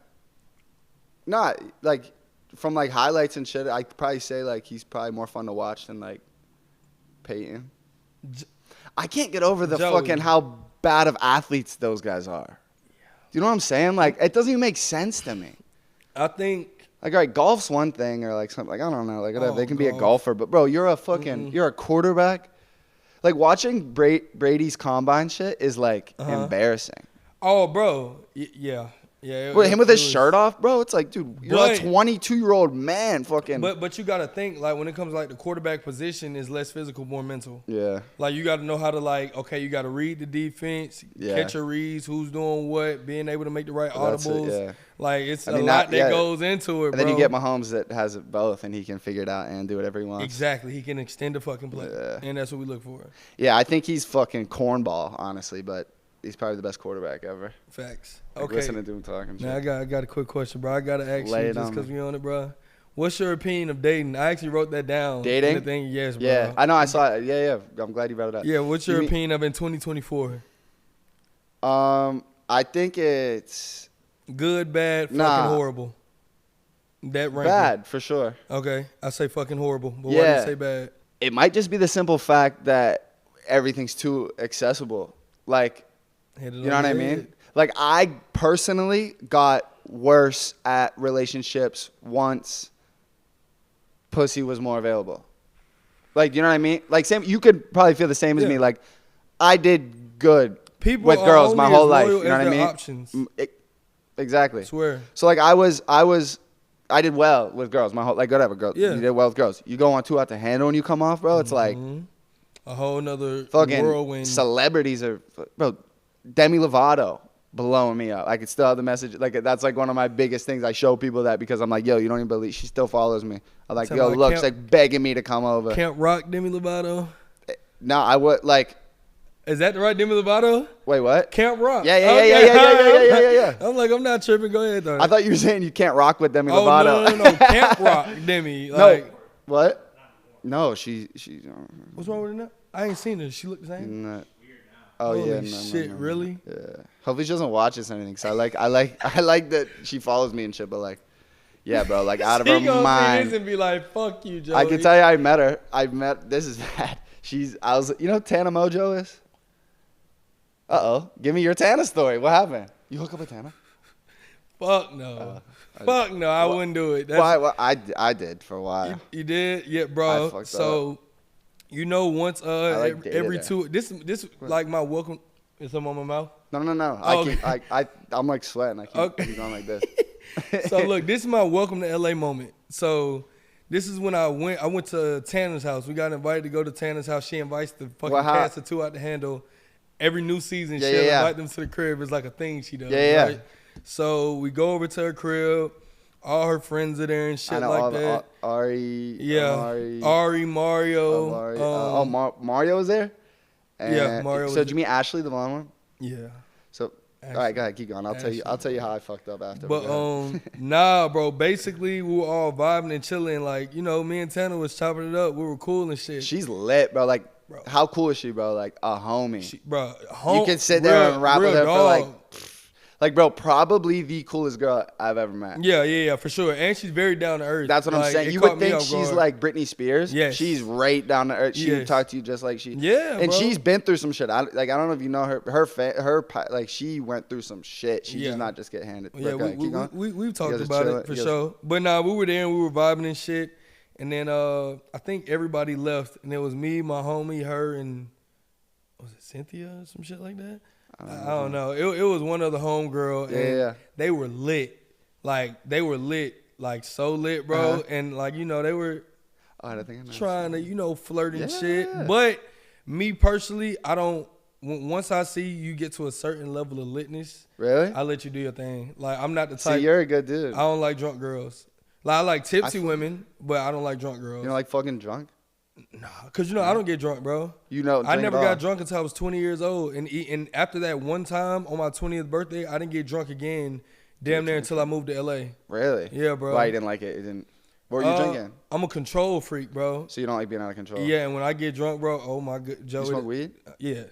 Not like from like highlights and shit. I probably say like he's probably more fun to watch than like Peyton. I can't get over the fucking how bad of athletes those guys are. Do you know what I'm saying? Like it doesn't even make sense to me. I think like, all right, golf's one thing, or like something like I don't know, like whatever. They can be a golfer, but bro, you're a quarterback. Like watching Brady's combine shit is like embarrassing. Oh, bro, yeah. Him with his shirt off, bro. It's like, dude, you're a 22-year-old man, fucking. But you gotta think like when it comes to like the quarterback position is less physical, more mental. Yeah. Like you gotta know how to like, okay, you gotta read the defense, catch your reads, who's doing what, being able to make the right audibles. Like it's a lot that goes into it, bro. And then you get Mahomes that has it both, and he can figure it out and do whatever he wants. Exactly, he can extend the fucking play, and that's what we look for. Yeah, I think he's fucking cornball, honestly, but. He's probably the best quarterback ever. Facts. Like, okay. Listening to him talking. Now I got a quick question, bro. I gotta ask you just because we on it, bro. What's your opinion of dating? I actually wrote that down. Dating? Yes, bro. Yeah, I know. I saw it. Yeah. I'm glad you brought it up. Yeah. What's your opinion of in 2024? I think it's good, bad, fucking horrible. That ranking. Bad for sure. Okay, I say fucking horrible, but why do you say bad? It might just be the simple fact that everything's too accessible. Like. You know what I mean? Like, I personally got worse at relationships once pussy was more available. Like, you know what I mean? Like, same. You could probably feel the same as me. Like, I did good with girls my whole life. You know what I mean? Options. Exactly. I swear. So, like, I did well with girls my whole, like, whatever, girl. Yeah. You did well with girls. You go on 2 out the handle and you come off, bro. It's like a whole nother fucking whirlwind. Celebrities are, bro. Demi Lovato blowing me up. I could still have the message. Like that's like one of my biggest things. I show people that because I'm like, yo, you don't even believe. She still follows me. I'm like, yo, look, she's like begging me to come over. Camp Rock Demi Lovato. No, I would like. Is that the right Demi Lovato? Wait, what? Camp Rock. Yeah. I'm like, I'm not tripping. Go ahead, though. I thought you were saying you can't rock with Demi Lovato. No. Camp Rock Demi. Like, What? No, she. What's wrong with her? I ain't seen her. She look the same. Not, oh Holy yeah, no, shit, no. really? Yeah. Hopefully she doesn't watch this or anything. Cause I like that she follows me and shit. But like, yeah, bro, like out of her She gonna mind. see this and be like, "Fuck you, Joey." I can tell you, I met her. This is bad. I was, you know, who Tana Mongeau is. Give me your Tana story. What happened? You hook up with Tana? Fuck no. Fuck no. I wouldn't do it. Why? Well, I did for a while. You did? Yeah, bro. So, you know, once every two. This like my welcome. Is something on my mouth? No. Oh, I'm like sweating. I keep going like this. So look, this is my welcome to LA moment. So this is when I went to Tana's house. We got invited to go to Tana's house. She invites the fucking cast of Two Out the Handle. Every new season, she'll invite them to the crib. It's like a thing she does. Right? So we go over to her crib. All her friends are there and shit like that. Ari, Mario. Mario was there? And Mario was there. So did you meet Ashley, the blonde one? Yeah. So, all right, go ahead, keep going. I'll tell you how I fucked up after. But nah, bro. Basically, we were all vibing and chilling. Like, you know, me and Tana was chopping it up. We were cool and shit. She's lit, bro. Like, how cool is she, bro? Like a homie. You can sit there and rap with her for like, bro, probably the coolest girl I've ever met. Yeah, for sure. And she's very down to earth. That's what I'm saying. You would think she's like Britney Spears. Yes. She's right down to earth. She would talk to you just like she. Yeah, and bro. she's been through some shit. I don't know if you know her. Like she went through some shit. She does not just get handed. Yeah, we've talked about it for sure. But nah, we were there and we were vibing and shit. And then I think everybody left, and it was me, my homie, her, and was it Cynthia or some shit like that? I don't know. It was one other homegirl. And they were lit. Like, so lit, bro. And, like, you know, they were trying to, you know, flirt and shit. But me personally, once I see you get to a certain level of litness, really, I let you do your thing. Like, I'm not the type. See, you're a good dude. I don't like drunk girls. Like, I like tipsy women, but I don't like drunk girls. You don't like fucking drunk? Nah, because, you know, I don't get drunk, bro. You know, I never got drunk until I was 20 years old. And after that one time on my 20th birthday, I didn't get drunk again damn near until I moved to LA. Really? Yeah, bro. Why you didn't like it? What were you drinking? I'm a control freak, bro. So you don't like being out of control? Yeah, and when I get drunk, bro, oh my god, Joey. You smoke weed? Yeah.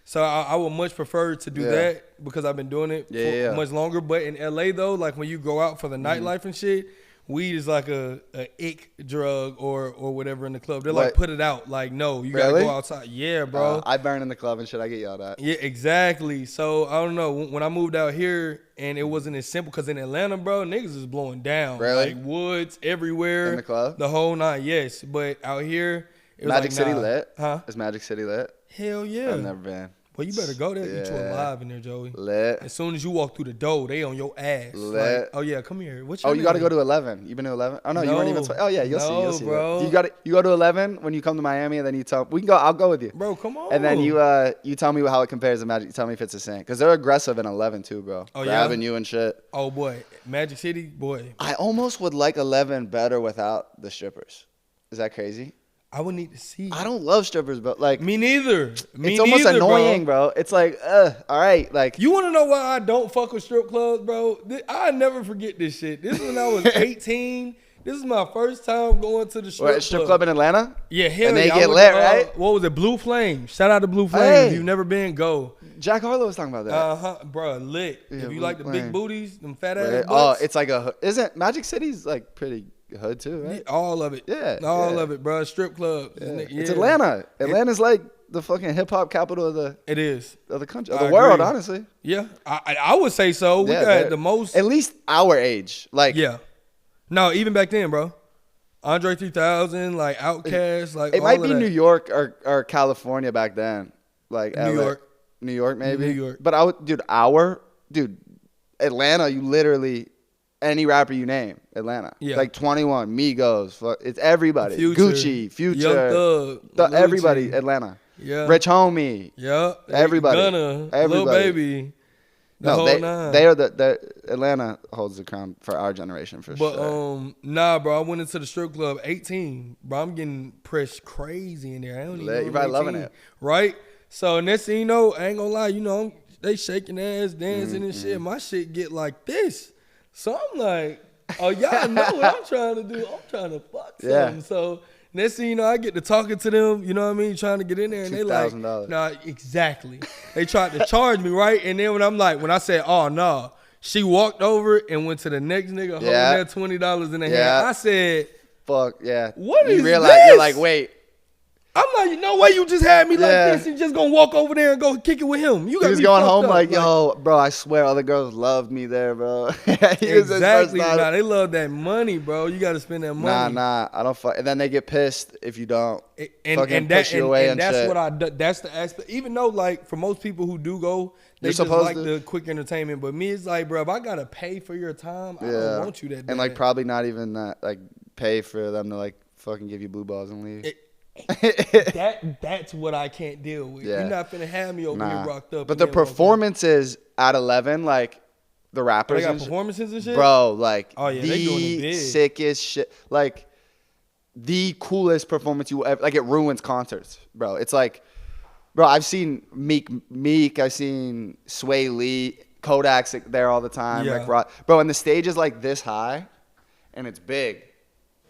So I would much prefer to do that because I've been doing it for much longer. But in LA though, like when you go out for the nightlife and shit, weed is like a ick drug or whatever in the club. They're like, put it out. Like, no, you gotta go outside. Yeah, bro. I burn in the club and shit. I get yelled at. Yeah, exactly. So I don't know. When I moved out here and it wasn't as simple, because in Atlanta, bro, niggas is blowing down. Really? Like woods everywhere. In the club? The whole night, yes. But out here, it was Magic like, City lit? Huh? Is Magic City lit? Hell yeah. I've never been. Well, you better go there. Eat you alive in there, Joey. Lit. As soon as you walk through the door, they on your ass. Lit. Like, oh yeah, come here. What's your you got to name? go to 11. You been to 11? Oh no, you weren't even. Oh yeah, you'll see, bro. You go to 11 when you come to Miami, and then you tell we can go. I'll go with you, bro. Come on. And then you tell me how it compares to Magic. You tell me if it's the same, because they're aggressive in 11 too, bro. Oh grabbing you and shit. Oh boy, Magic City, boy. I almost would like 11 better without the strippers. Is that crazy? I would need to see. I don't love strippers, but like me neither. It's almost annoying, bro. It's like, all right, like you want to know why I don't fuck with strip clubs, bro? I never forget this shit. This is when I was 18. This is my first time going to the strip club in Atlanta. Yeah, hell and they yeah. get lit, right? What was it? Blue Flame. Shout out to Blue Flame. Hey. If you've never been, go. Jack Harlow was talking about that. Bro, lit. Yeah, if you like the big booties, them fat ass butts. Oh, it's like isn't Magic City's like pretty hood too, right? Yeah, all of it. Yeah. All of it, bro. Strip clubs. Yeah. It's Atlanta. Atlanta's like the fucking hip hop capital of the country, of the world, honestly. Yeah. I would say so. We got the most, at least our age. Like No, even back then, bro. Andre 3000, like Outkast, like it might be New York or California back then. Like New York maybe. New York. But Atlanta, you literally any rapper you name, Atlanta. Yeah. Like 21, Migos, it's everybody. Gucci, Future, Young Thug, everybody, Atlanta. Yeah. Rich Homie. Yeah. Everybody. Gunna, everybody. Lil Baby. They are Atlanta holds the crown for our generation for sure. But nah, bro, I went into the strip club 18. Bro, I'm getting pressed crazy in there. I don't even know. You're probably loving it. Right? So next thing you know, I ain't gonna lie, you know, they shaking ass, dancing and shit. My shit get like this. So I'm like, Oh, y'all know what I'm trying to do. I'm trying to fuck something. So next thing you know, I get to talking to them, you know what I mean, trying to get in there, and they like, nah, exactly. They tried to charge me, right? And then when I said, oh, no, she walked over and went to the next nigga holding that $20 in the hand. I said, fuck, yeah. What is realize, this? You're like, wait. I'm like, no way you just had me like this. You just gonna walk over there and go kick it with him. You got he was going home like, yo, bro, I swear all the girls loved me there, bro. Exactly. Nah, they love that money, bro. You got to spend that money. Nah, I don't fuck. And then they get pissed if you don't. And that's shit. What I do. That's the aspect. Even though, like, for most people who do go, they just like the quick entertainment. But me, it's like, bro, if I gotta pay for your time, I don't want you that bad. And like, probably not even that, like, pay for them to like fucking give you blue balls and leave. That's what I can't deal with. You're not finna have me over here rocked up. But the performances at 11, like the rappers, they got performances and shit, bro. Like, they doing it big. Sickest shit. Like the coolest performance you ever. Like, it ruins concerts, bro. It's like, bro, I've seen Meek. I've seen Sway Lee. Kodak's there all the time. Rick Ross. Bro, and the stage is like this high, and it's big,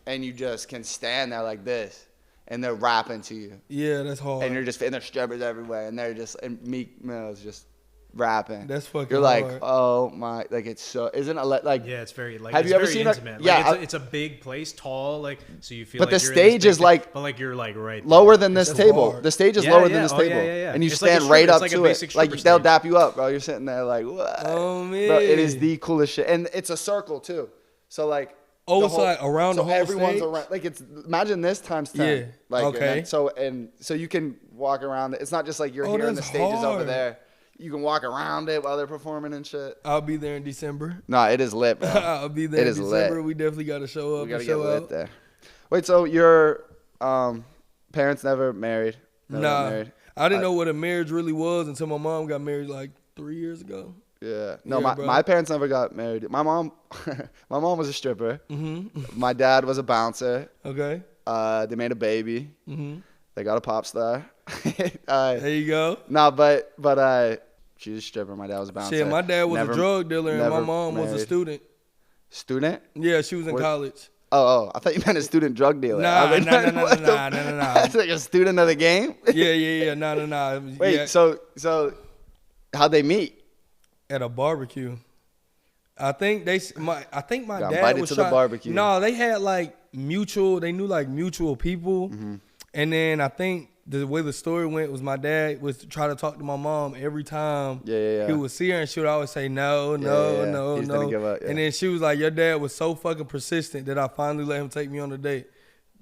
and you just can stand there like this. And they're rapping to you. Yeah, that's hard. And there's strippers everywhere, and and Meek Mill's just rapping. That's fucking You're like, hard. oh my, like it's so, isn't it like? Yeah, it's very like. Have it's you ever very seen intimate. Like, it's a big place, tall, like so you feel. But like the you're stage is like, but like you're like right lower than this That's table. hard. The stage is lower than this table, and you stand right up to it. Like they'll dap you up, bro. You're sitting there like, what? Oh man, bro, it is the coolest shit, and it's a circle too. So like. Oh, it's like around the whole everyone's stage? Around, like it's imagine this times 10. Yeah. Like, okay. So you can walk around it. It's not just like you're here and the stage is over there. You can walk around it while they're performing and shit. I'll be there in December. Nah, it is lit, bro. I'll be there in December. Lit. We definitely got to show up. We gotta get lit there. Wait, so your parents never married? Married? I didn't know what a marriage really was until my mom got married like 3 years ago. Yeah. No, my parents never got married. My mom was a stripper. Mm-hmm. My dad was a bouncer. Okay. They made a baby. Mm-hmm. They got a pop star. There you go. No, but she was a stripper. My dad was a bouncer. Shit, my dad was a drug dealer and my mom was a student. Student? Yeah, she was in college. Oh, I thought you meant a student drug dealer. Nah. That's like a student of the game? Yeah. Nah. Wait, so how'd they meet? At a barbecue. I think my got dad was to the barbecue. No, they had like they knew like mutual people. Mm-hmm. And then I think the way the story went was my dad was try to talk to my mom every time he would see her, and she would always say no. He's gonna give up, And then she was like, your dad was so fucking persistent that I finally let him take me on a date.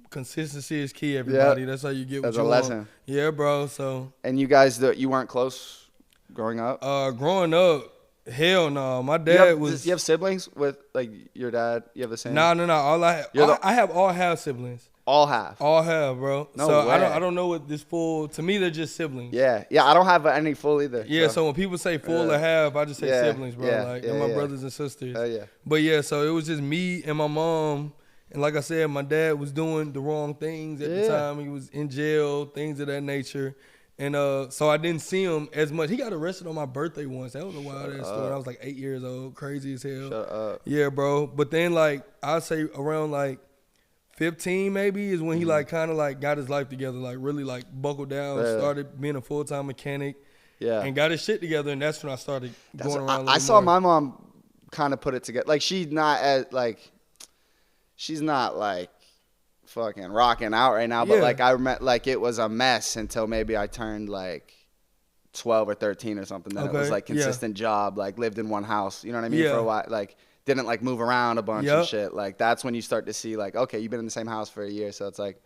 Consistency is key, everybody. That's how you get what you want. That's a lesson. Yeah, bro. So. And you guys, you weren't close growing up? Growing up, hell no. My dad was. Do you have siblings with like your dad? You have the same? No. I have all half siblings. All half, bro. No so way. I don't know what this full. To me, they're just siblings. Yeah. I don't have any full either. Yeah. So when people say full or half, I just say siblings, bro. They're my brothers and sisters. Yeah. But yeah, so it was just me and my mom, and like I said, my dad was doing the wrong things at the time. He was in jail, things of that nature. And so I didn't see him as much. He got arrested on my birthday once. That was a wild ass story. I was like 8 years old, crazy as hell. Shut up. Yeah, bro. But then like I'd say around like 15 maybe is when he like kind of like got his life together, like really like buckled down, started being a full-time mechanic, and got his shit together. And that's when I started going around. I saw my mom kind of put it together. Like she's not like fucking rocking out right now, but like I remember like it was a mess until maybe I turned like 12 or 13 or something. Then it was like consistent job, like lived in one house, you know what I mean, for a while, like didn't like move around a bunch and shit. Like that's when you start to see like, okay, you've been in the same house for a year, so it's like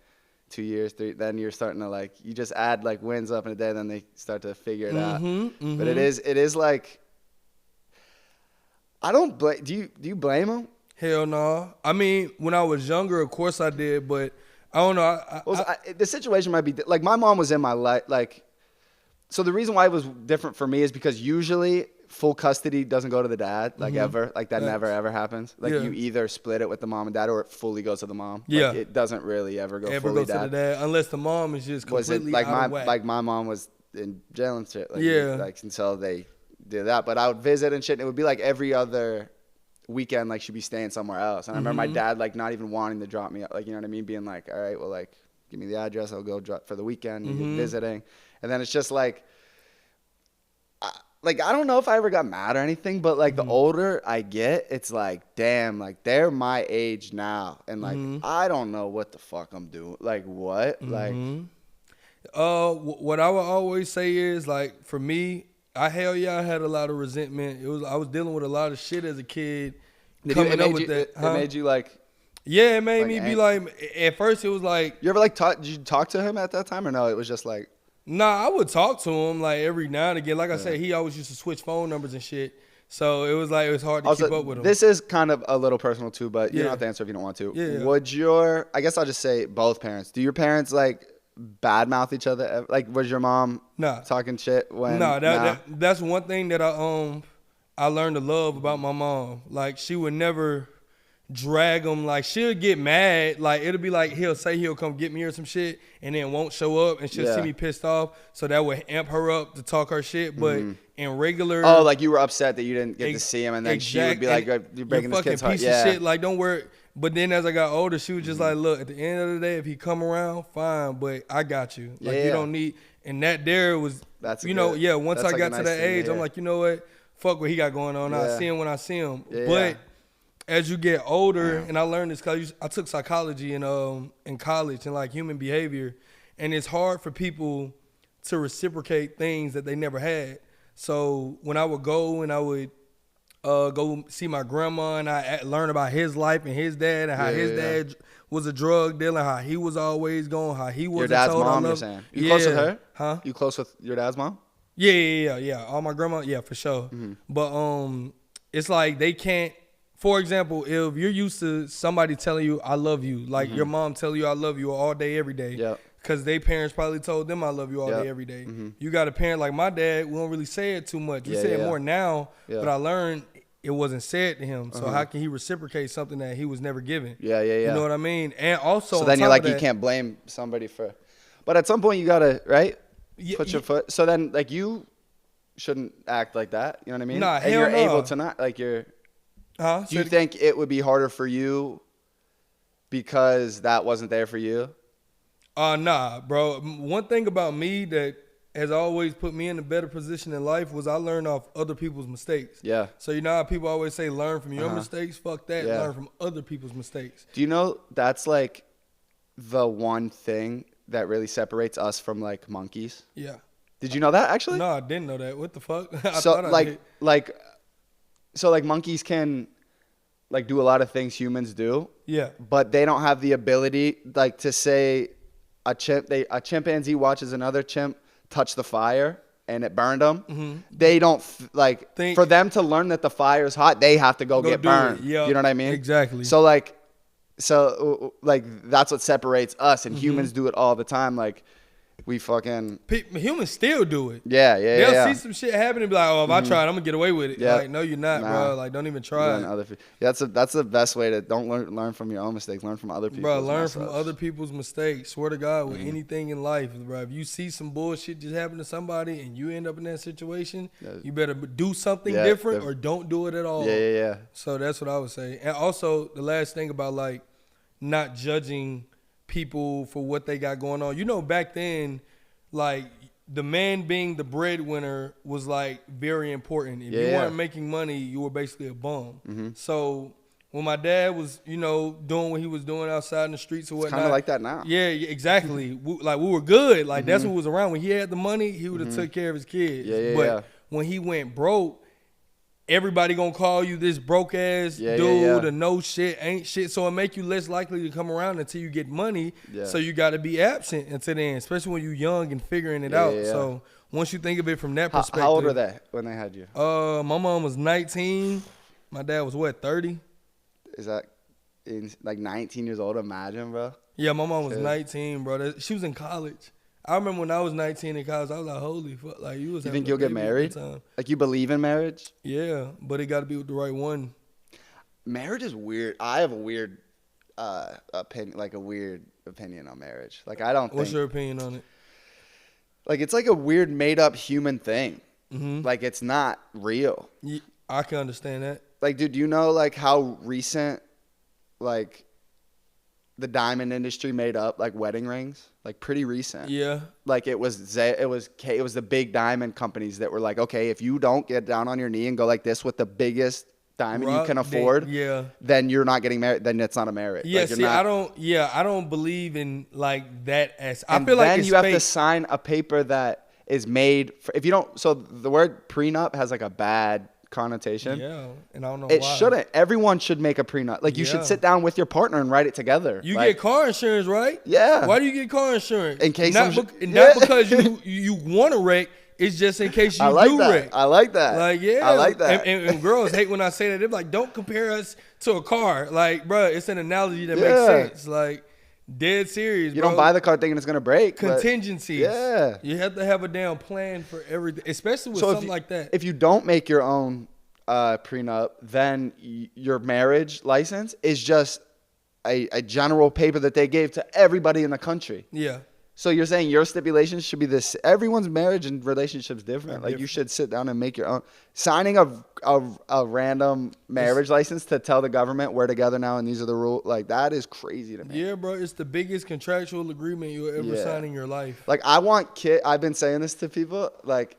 2 years, 3, then you're starting to like, you just add like wins up in a day, then they start to figure it out. But it is like, I don't blame, do you blame them? Hell no. I mean, when I was younger, of course I did, but I don't know. The situation might be, like my mom was in my life, like, so the reason why it was different for me is because usually full custody doesn't go to the dad, like ever. Like that never ever happens. Like you either split it with the mom and dad or it fully goes to the mom. Like it doesn't really ever go fully to the dad unless the mom is just completely like out of whack. Like my mom was in jail and shit. Like, like until they did that. But I would visit and shit and it would be like every other weekend, like she'd be staying somewhere else. And I remember my dad like not even wanting to drop me up, like, you know what I mean? Being like, all right, well, like, give me the address. I'll go drop for the weekend. You get visiting. And then it's just like, I don't know if I ever got mad or anything, but like the older I get, it's like, damn, like they're my age now. And like, I don't know what the fuck I'm doing. Like what? Like, what I would always say is like, for me, I had a lot of resentment. I was dealing with a lot of shit as a kid. It made you like, yeah, it made me be like, at first it was like. You ever like did you talk to him at that time or no? It was just like. Nah, I would talk to him like every now and again. Like I said, he always used to switch phone numbers and shit. So it was hard to keep up with him. This is kind of a little personal too, but you don't have to answer if you don't want to. Yeah. I guess I'll just say both parents. Do your parents like badmouth each other? Like, was your mom talking shit when? That's one thing that I learned to love about my mom. Like, she would never drag him. Like, she'll get mad. Like, it'll be like he'll say he'll come get me or some shit and then won't show up, and she'll see me pissed off, so that would amp her up to talk her shit. But in regular, like you were upset that you didn't get to see him, and then she would be like, you're breaking this kid's heart. Piece of shit. Like, don't worry. But then as I got older, she was just like, look, at the end of the day, if he come around, fine, but I got you. Like, you don't need. And that there was, once I got to that age, I'm like, you know what? Fuck what he got going on. I see him when I see him. But as you get older, and I learned this because I took psychology in college and like human behavior, and it's hard for people to reciprocate things that they never had. So when I would go and I would go see my grandma, and I learn about his life and his dad, and how his dad was a drug dealer, how he was always going, how he wasn't told. Your dad's mom, you're saying? You close with her? Huh? You close with your dad's mom? Yeah. All my grandma, for sure. But it's like they can't. For example, if you're used to somebody telling you I love you, like your mom tell you I love you all day, every day, because their parents probably told them I love you all day, every day. You got a parent like my dad, we don't really say it too much. We say it more now, but I learned it wasn't said to him. So how can he reciprocate something that he was never given? Yeah. You know what I mean? And also, so then you're like, you can't blame somebody for, but at some point you gotta, put your foot. So then like you shouldn't act like that. You know what I mean? Nah, and you're able to not, like you're. Do you think it would be harder for you because that wasn't there for you? Nah, bro. One thing about me that has always put me in a better position in life was I learned off other people's mistakes. Yeah. So you know how people always say learn from your mistakes? Fuck that. Yeah. Learn from other people's mistakes. Do you know that's like the one thing that really separates us from like monkeys? Yeah. Did you know that actually? No, I didn't know that. What the fuck? So monkeys can like do a lot of things humans do. Yeah. But they don't have the ability like to say a chimpanzee watches another chimp touch the fire and it burned them. They don't think for them to learn that the fire is hot, they have to go get burned. Yep. You know what I mean? Exactly. So that's what separates us, and humans do it all the time. Like we fucking humans still do it. They'll see some shit happen and be like, oh, if I try it, I'm gonna get away with it. Like, no, you're not, bro. Like, don't even try it. That's the best way to don't learn from your own mistakes. Learn from other people's bro. Learn from other people's mistakes. Swear to God, with anything in life, bro. If you see some bullshit just happen to somebody and you end up in that situation, you better do something different or don't do it at all. Yeah. So that's what I would say. And also, the last thing about like not judging people for what they got going on. You know, back then, like the man being the breadwinner was like very important. If you weren't making money, you were basically a bum. So when my dad was, doing what he was doing outside in the streets or whatnot, kind of like that now. Yeah, exactly. we were good. Like that's what was around. When he had the money, he would have took care of his kids. But when he went broke, everybody gonna call you this broke ass dude, or no shit, ain't shit. So it make you less likely to come around until you get money. So you got to be absent until then, especially when you're young and figuring it out. So once you think of it from that perspective. How old were they when they had you? My mom was 19. My dad was 30? Is that like 19 years old? Imagine, bro. Yeah, my mom was 19, bro. She was in college. I remember when I was 19 in college, I was like, holy fuck. Like, you think you'll get married? Like, you believe in marriage? Yeah, but it got to be with the right one. Marriage is weird. I have a weird opinion on marriage. Like, I don't think. What's your opinion on it? Like, it's like a weird made up human thing. Like, it's not real. Yeah, I can understand that. like, dude, do you know like how recent like the diamond industry made up like wedding rings? Like pretty recent. Yeah. Like it was the big diamond companies that were like, okay, if you don't get down on your knee and go like this with the biggest diamond you can afford, then you're not getting married. Then it's not a marriage. Yeah, like, see, I don't believe in like that. I then feel like you have to sign a paper that is made for, if you don't. So the word prenup has like a bad connotation. Yeah, and I don't know it why. Shouldn't. Everyone should make a prenup. Like you should sit down with your partner and write it together. You like, get car insurance, right? Yeah. Why do you get car insurance? In case not because you want to wreck. It's just in case you wreck. I like that. Like, yeah. I like that. And girls hate when I say that. They're like, don't compare us to a car. Like, bro, it's an analogy that makes sense. Like, dead serious, You don't buy the car thinking it's going to break. Contingencies. Yeah. You have to have a damn plan for everything, especially with something like that. If you don't make your own prenup, then your marriage license is just a general paper that they gave to everybody in the country. Yeah. So you're saying your stipulations should be this? Everyone's marriage and relationship's different. Like you should sit down and make your own. Signing a random marriage license to tell the government we're together now and these are the rules, like that is crazy to me. Yeah, bro, it's the biggest contractual agreement you'll ever sign in your life. Like I want I've been saying this to people, like,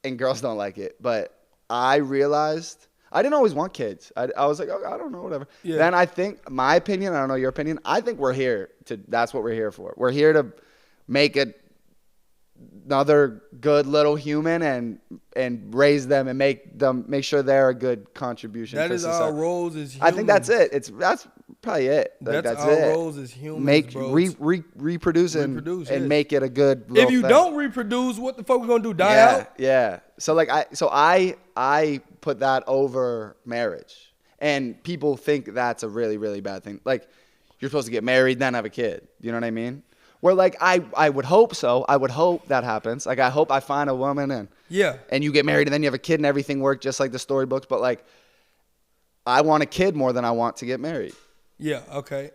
and girls don't like it, but I realized I didn't always want kids. I was like, oh, I don't know, whatever. Yeah. Then I think, my opinion, I don't know your opinion, I think we're here that's what we're here for. We're here to make another good little human and raise them and make sure they're a good contribution. That is our roles as humans. I think that's it. That's probably it. Like, that's our it. roles as humans, bro. Reproduce and make it a good little If you thing. Don't reproduce, what the fuck we gonna do? Die out? Yeah. So like I put that over marriage, and people think that's a really, really bad thing. Like you're supposed to get married then have a kid. You know what I mean? Where like I would hope so. I would hope that happens. Like I hope I find a woman and you get married and then you have a kid and everything worked just like the storybooks. But like I want a kid more than I want to get married. Yeah. Okay.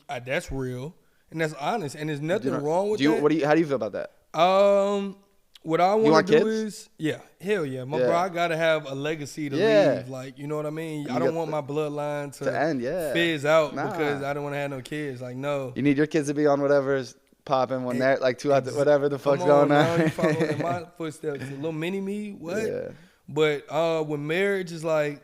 That's real and that's honest and there's nothing wrong with that. How do you feel about that? What I want to do kids? is, hell yeah. Bro, I got to have a legacy to leave. Like, you know what I mean? I don't want my bloodline to end, fizz out because I don't want to have no kids. Like, no. You need your kids to be on whatever's popping when they're like whatever the fuck's going on. You follow in my footsteps. A little mini me, what? Yeah. But when marriage is like,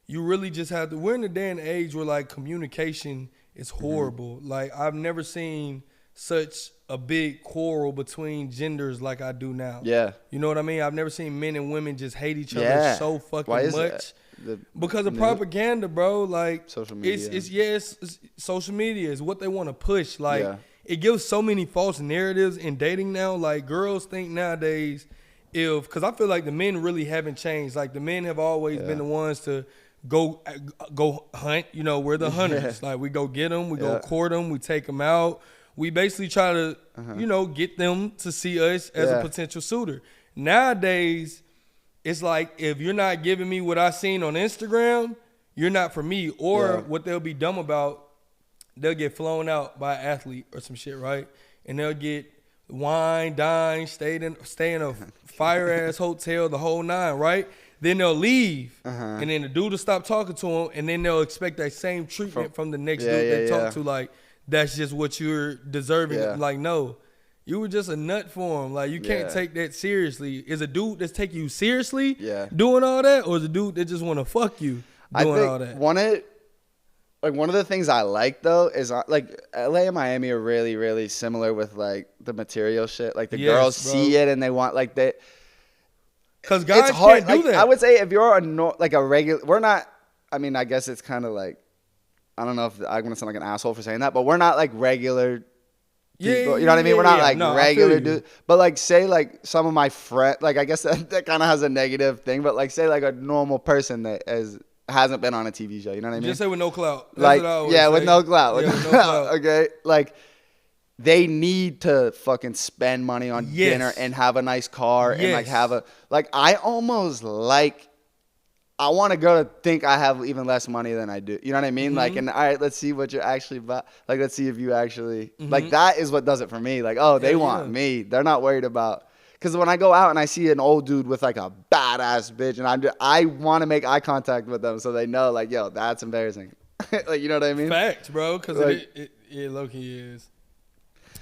you really just have to, we're in a day and age where like communication is horrible. Mm-hmm. Like, I've never seen such a big quarrel between genders like I do now. Yeah. You know what I mean? I've never seen men and women just hate each other so fucking much. Because of propaganda, bro. Like social media. It's social media is what they want to push. Like it gives so many false narratives in dating now. Like girls think nowadays because I feel like the men really haven't changed. Like the men have always been the ones to go hunt. You know, we're the hunters. Like we go get them, we go court them, we take them out. We basically try to, get them to see us as a potential suitor. Nowadays, it's like if you're not giving me what I seen on Instagram, you're not for me. Or what they'll be dumb about, they'll get flown out by an athlete or some shit, right? And they'll get wine, dine, stay in a fire-ass hotel, the whole nine, right? Then they'll leave, and then the dude will stop talking to them, and then they'll expect that same treatment from the next dude they talk to, like, that's just what you're deserving. Yeah. Like, no, you were just a nut for him. Like, you can't take that seriously. Is a dude that's taking you seriously doing all that, or is a dude that just want to fuck you doing all that? One of the things I like, though, is, like, LA and Miami are really, really similar with, like, the material shit. Like, the girls see it and they want, like, they... Because guys can't do that. I would say if you're a regular... We're not... I mean, I guess it's kind of like... I don't know if I'm going to sound like an asshole for saying that, but we're not like regular people. You know what I mean? We're not like regular dudes. But like say like some of my friends, like I guess that kind of has a negative thing, but like say like a normal person that hasn't been on a TV show. You know what I mean? Just say with no clout. That's with no clout. With no clout. Okay? Like they need to fucking spend money on dinner and have a nice car and like have a... Like I almost like... I want a girl to think I have even less money than I do. You know what I mean? Mm-hmm. Like, and all right, let's see what you're actually about. Like, let's see if you actually like that is what does it for me. Like, oh, they want me. They're not worried about. Because when I go out and I see an old dude with like a badass bitch, and I want to make eye contact with them so they know, like, yo, that's embarrassing. Like, you know what I mean? Facts, bro, because like, it low-key is.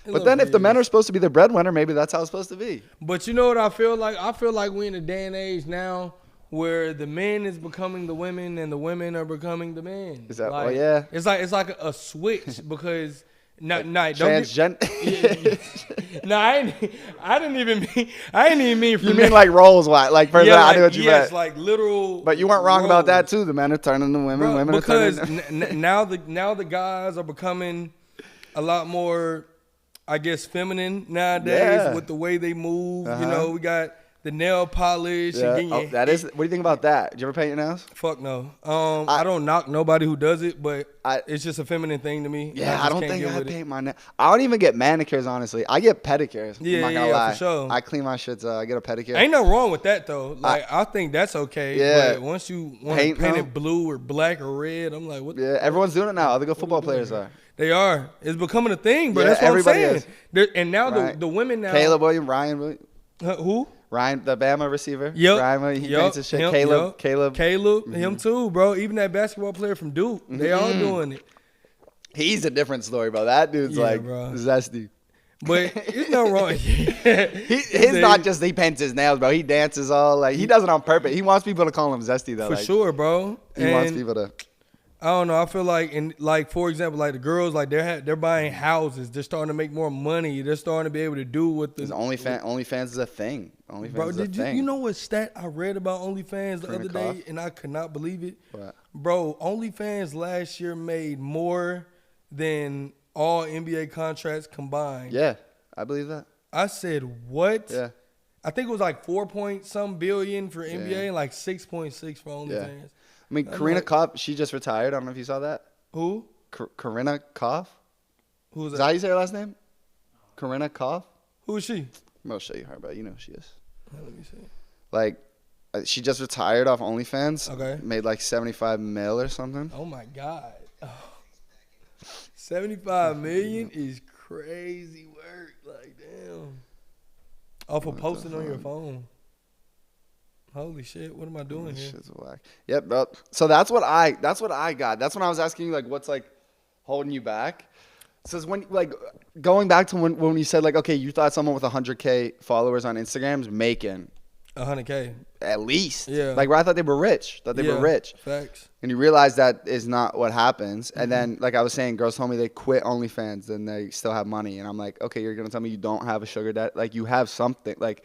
But then if the men are supposed to be the breadwinner, maybe that's how it's supposed to be. But you know what I feel like? I feel like we're in a day and age now where the men is becoming the women and the women are becoming the men. Is that? Like, oh yeah. It's like a switch because transgender. I didn't even mean. You mean like roles? What? Like person? I knew what you meant. Like literal. But you weren't wrong about that too. The men are turning to women. Bro, women because are turning. now the guys are becoming a lot more, I guess, feminine nowadays with the way they move. You know, we got the nail polish. Yeah. And that is. What do you think about that? Did you ever paint your nails? Fuck no. I don't knock nobody who does it, but it's just a feminine thing to me. Yeah, I don't think I paint my nails. I don't even get manicures, honestly. I get pedicures. Yeah, I'm not gonna lie. for sure. I clean my shits. I get a pedicure. Ain't nothing wrong with that though. Like I think that's okay. Yeah. But once you want to paint it blue or black or red, I'm like, what? Yeah, everyone's doing it now. Other good football players are. They are. It's becoming a thing, bro. Yeah, That's what everybody I'm saying. And now the women now. Caleb Williams, Ryan Williams. Who? Ryan, the Bama receiver. Yep. Ryan Williams, he paints his shit. Caleb. Him too, bro. Even that basketball player from Duke. They all doing it. He's a different story, bro. That dude's bro. Zesty. But it's no wrong. His not just he paints his nails, bro. He dances all like he does it on purpose. He wants people to call him Zesty though. For sure, bro. He wants people to. I don't know. I feel like for example, like the girls, like they're buying houses. They're starting to make more money. They're starting to be able to do what the OnlyFans is a thing. Bro, did you know what stat I read about OnlyFans the other day, and I could not believe it? What? Bro, OnlyFans last year made more than all NBA contracts combined. Yeah, I believe that. I said, what? Yeah. I think it was like 4-point-some billion for NBA and like 6.6 for OnlyFans. Yeah. I mean, Karina Koff, she just retired. I don't know if you saw that. Who? Karina Koff? Who is that? Is that how you say her last name? Karina Koff? Who is she? I'm going to show you her, but you know who she is. Let me see. Like, she just retired off OnlyFans. Okay. Made like 75 mil or something. Oh, my God. Oh. 75 million is crazy work. Like, damn. Off of posting on your phone. Holy shit, what am I doing here? Shit's whack. Yep, bro. So that's what I got. That's when I was asking you, like, what's, like, holding you back? So when, like, going back to when you said, like, okay, you thought someone with 100K followers on Instagram is making 100K. At least. Yeah. Like, where I thought they were rich. Facts. And you realize that is not what happens. And then, like I was saying, girls told me they quit OnlyFans and they still have money. And I'm like, okay, you're going to tell me you don't have a sugar daddy? Like, you have something. Like,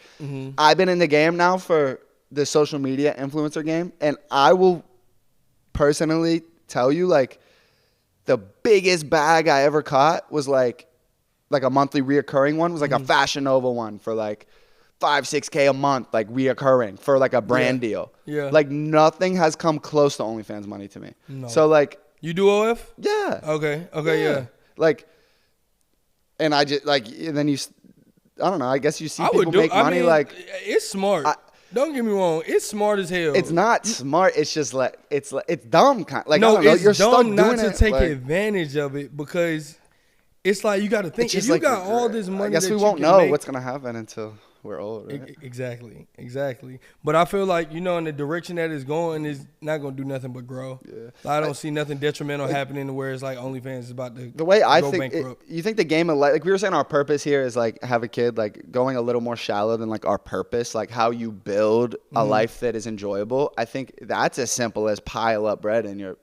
I've been in the game now for the social media influencer game. And I will personally tell you, like, the biggest bag I ever caught was, like a monthly reoccurring one. Was, like, a Fashion Nova one for, like, 5-6K a month, like, reoccurring for, like, a brand deal. Yeah. Like, nothing has come close to OnlyFans money to me. No. So, like. You do OF? Yeah. Okay, yeah. Like, and I just, like, and then I don't know, I guess you see people make money, like. It's smart. Don't get me wrong. It's smart as hell. It's not smart. It's just, like, it's dumb. Like, no, I don't know, it's you're dumb stuck not doing to take like, advantage of it because it's like you got to think. If you like, got all this money, I guess we won't know what's going to happen until we're old, right? Exactly. But I feel like, in the direction that it's going is not going to do nothing but grow. Yeah. I don't see nothing detrimental happening to where it's like OnlyFans is about to the way I go think bankrupt. You think the game of like we were saying, our purpose here is like have a kid, like going a little more shallow than like our purpose, like how you build a life that is enjoyable. I think that's as simple as pile up bread in your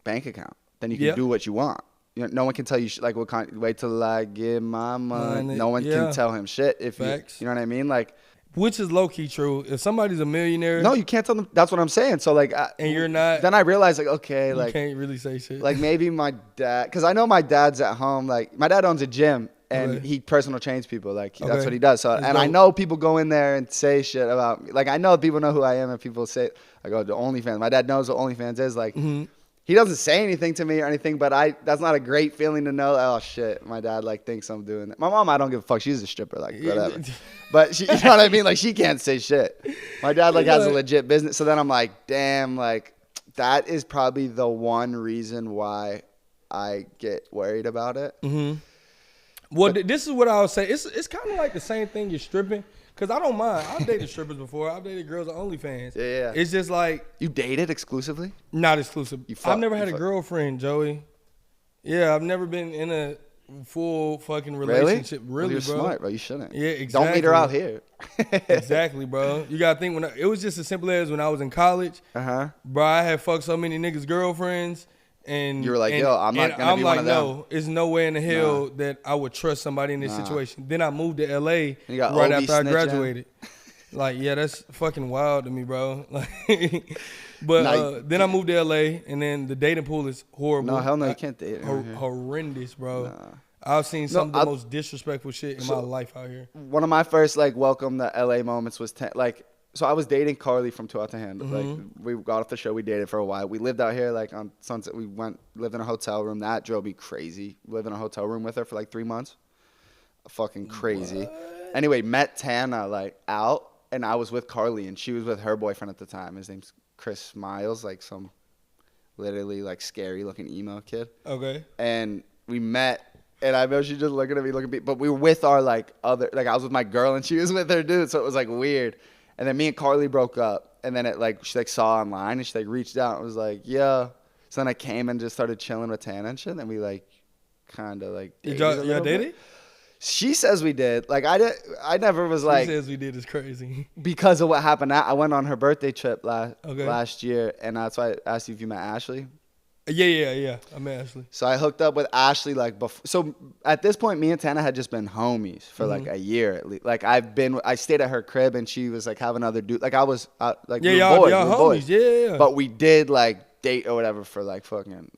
bank account. Then you can do what you want. No one can tell you like what kind. Wait till I get my money. No one can tell him shit if you know what I mean. Like, which is low key true. If somebody's a millionaire, no, you can't tell them. That's what I'm saying. So like, and you're not. Then I realized like, okay, you like can't really say shit. Like maybe my dad, because I know my dad's at home. Like my dad owns a gym and he personal trains people. Like that's what he does. So and I know people go in there and say shit about me. Like I know people know who I am and people say I go to OnlyFans. My dad knows what OnlyFans is. Like. He doesn't say anything to me or anything, but that's not a great feeling to know. Oh shit, my dad like thinks I'm doing that. My mom, I don't give a fuck. She's a stripper, like whatever. But she, you know what I mean? Like she can't say shit. My dad like has a legit business. So then I'm like, damn, like that is probably the one reason why I get worried about it. Well, this is what I would say. It's kind of like the same thing you're stripping. Because I don't mind. I've dated strippers before. I've dated girls on OnlyFans. Yeah. It's just like. You dated exclusively? Not exclusive. I've never had a girlfriend, Joey. Yeah, I've never been in a full fucking relationship. Really, you're bro. Smart, bro. You shouldn't. Yeah, exactly. Don't meet her out here. Exactly, bro. You gotta think it was just as simple as when I was in college. Bro, I had fucked so many niggas' girlfriends. And you were like, yo, I'm not gonna be one of them. No, there's no way in the hell that I would trust somebody in this situation. Then I moved to LA right after I graduated. Like, yeah, that's fucking wild to me, bro. But then I moved to LA, and then the dating pool is horrible. No, hell no, you can't date. Horrendous, bro. I've seen some of the most disrespectful shit in my life out here. One of my first like welcome to LA moments was so I was dating Carly from Too Out to Handle. Like we got off the show, we dated for a while. We lived out here like on Sunset. We lived in a hotel room. That drove me crazy. Lived in a hotel room with her for like 3 months. Fucking crazy. What? Anyway, met Tana like out, and I was with Carly, and she was with her boyfriend at the time. His name's Chris Smiles, like some literally like scary looking emo kid. Okay. And we met. And I know she just looking at me, but we were with our like other, like I was with my girl and she was with her dude, so it was like weird. And then me and Carly broke up, and then she like saw online and she like reached out and was like, yeah. So then I came and just started chilling with Tana and shit. And then we like kind of like dated. Y'all dated? She says we did. Like I never was like. She says we did is crazy. Because of what happened. I went on her birthday trip last year, and that's why I asked you if you met Ashley. Yeah. I met Ashley. So I hooked up with Ashley like before. So at this point, me and Tana had just been homies for like a year at least. Like I stayed at her crib and she was like having other dude. Like I was like we were boys. Yeah. But we did like date or whatever for like fucking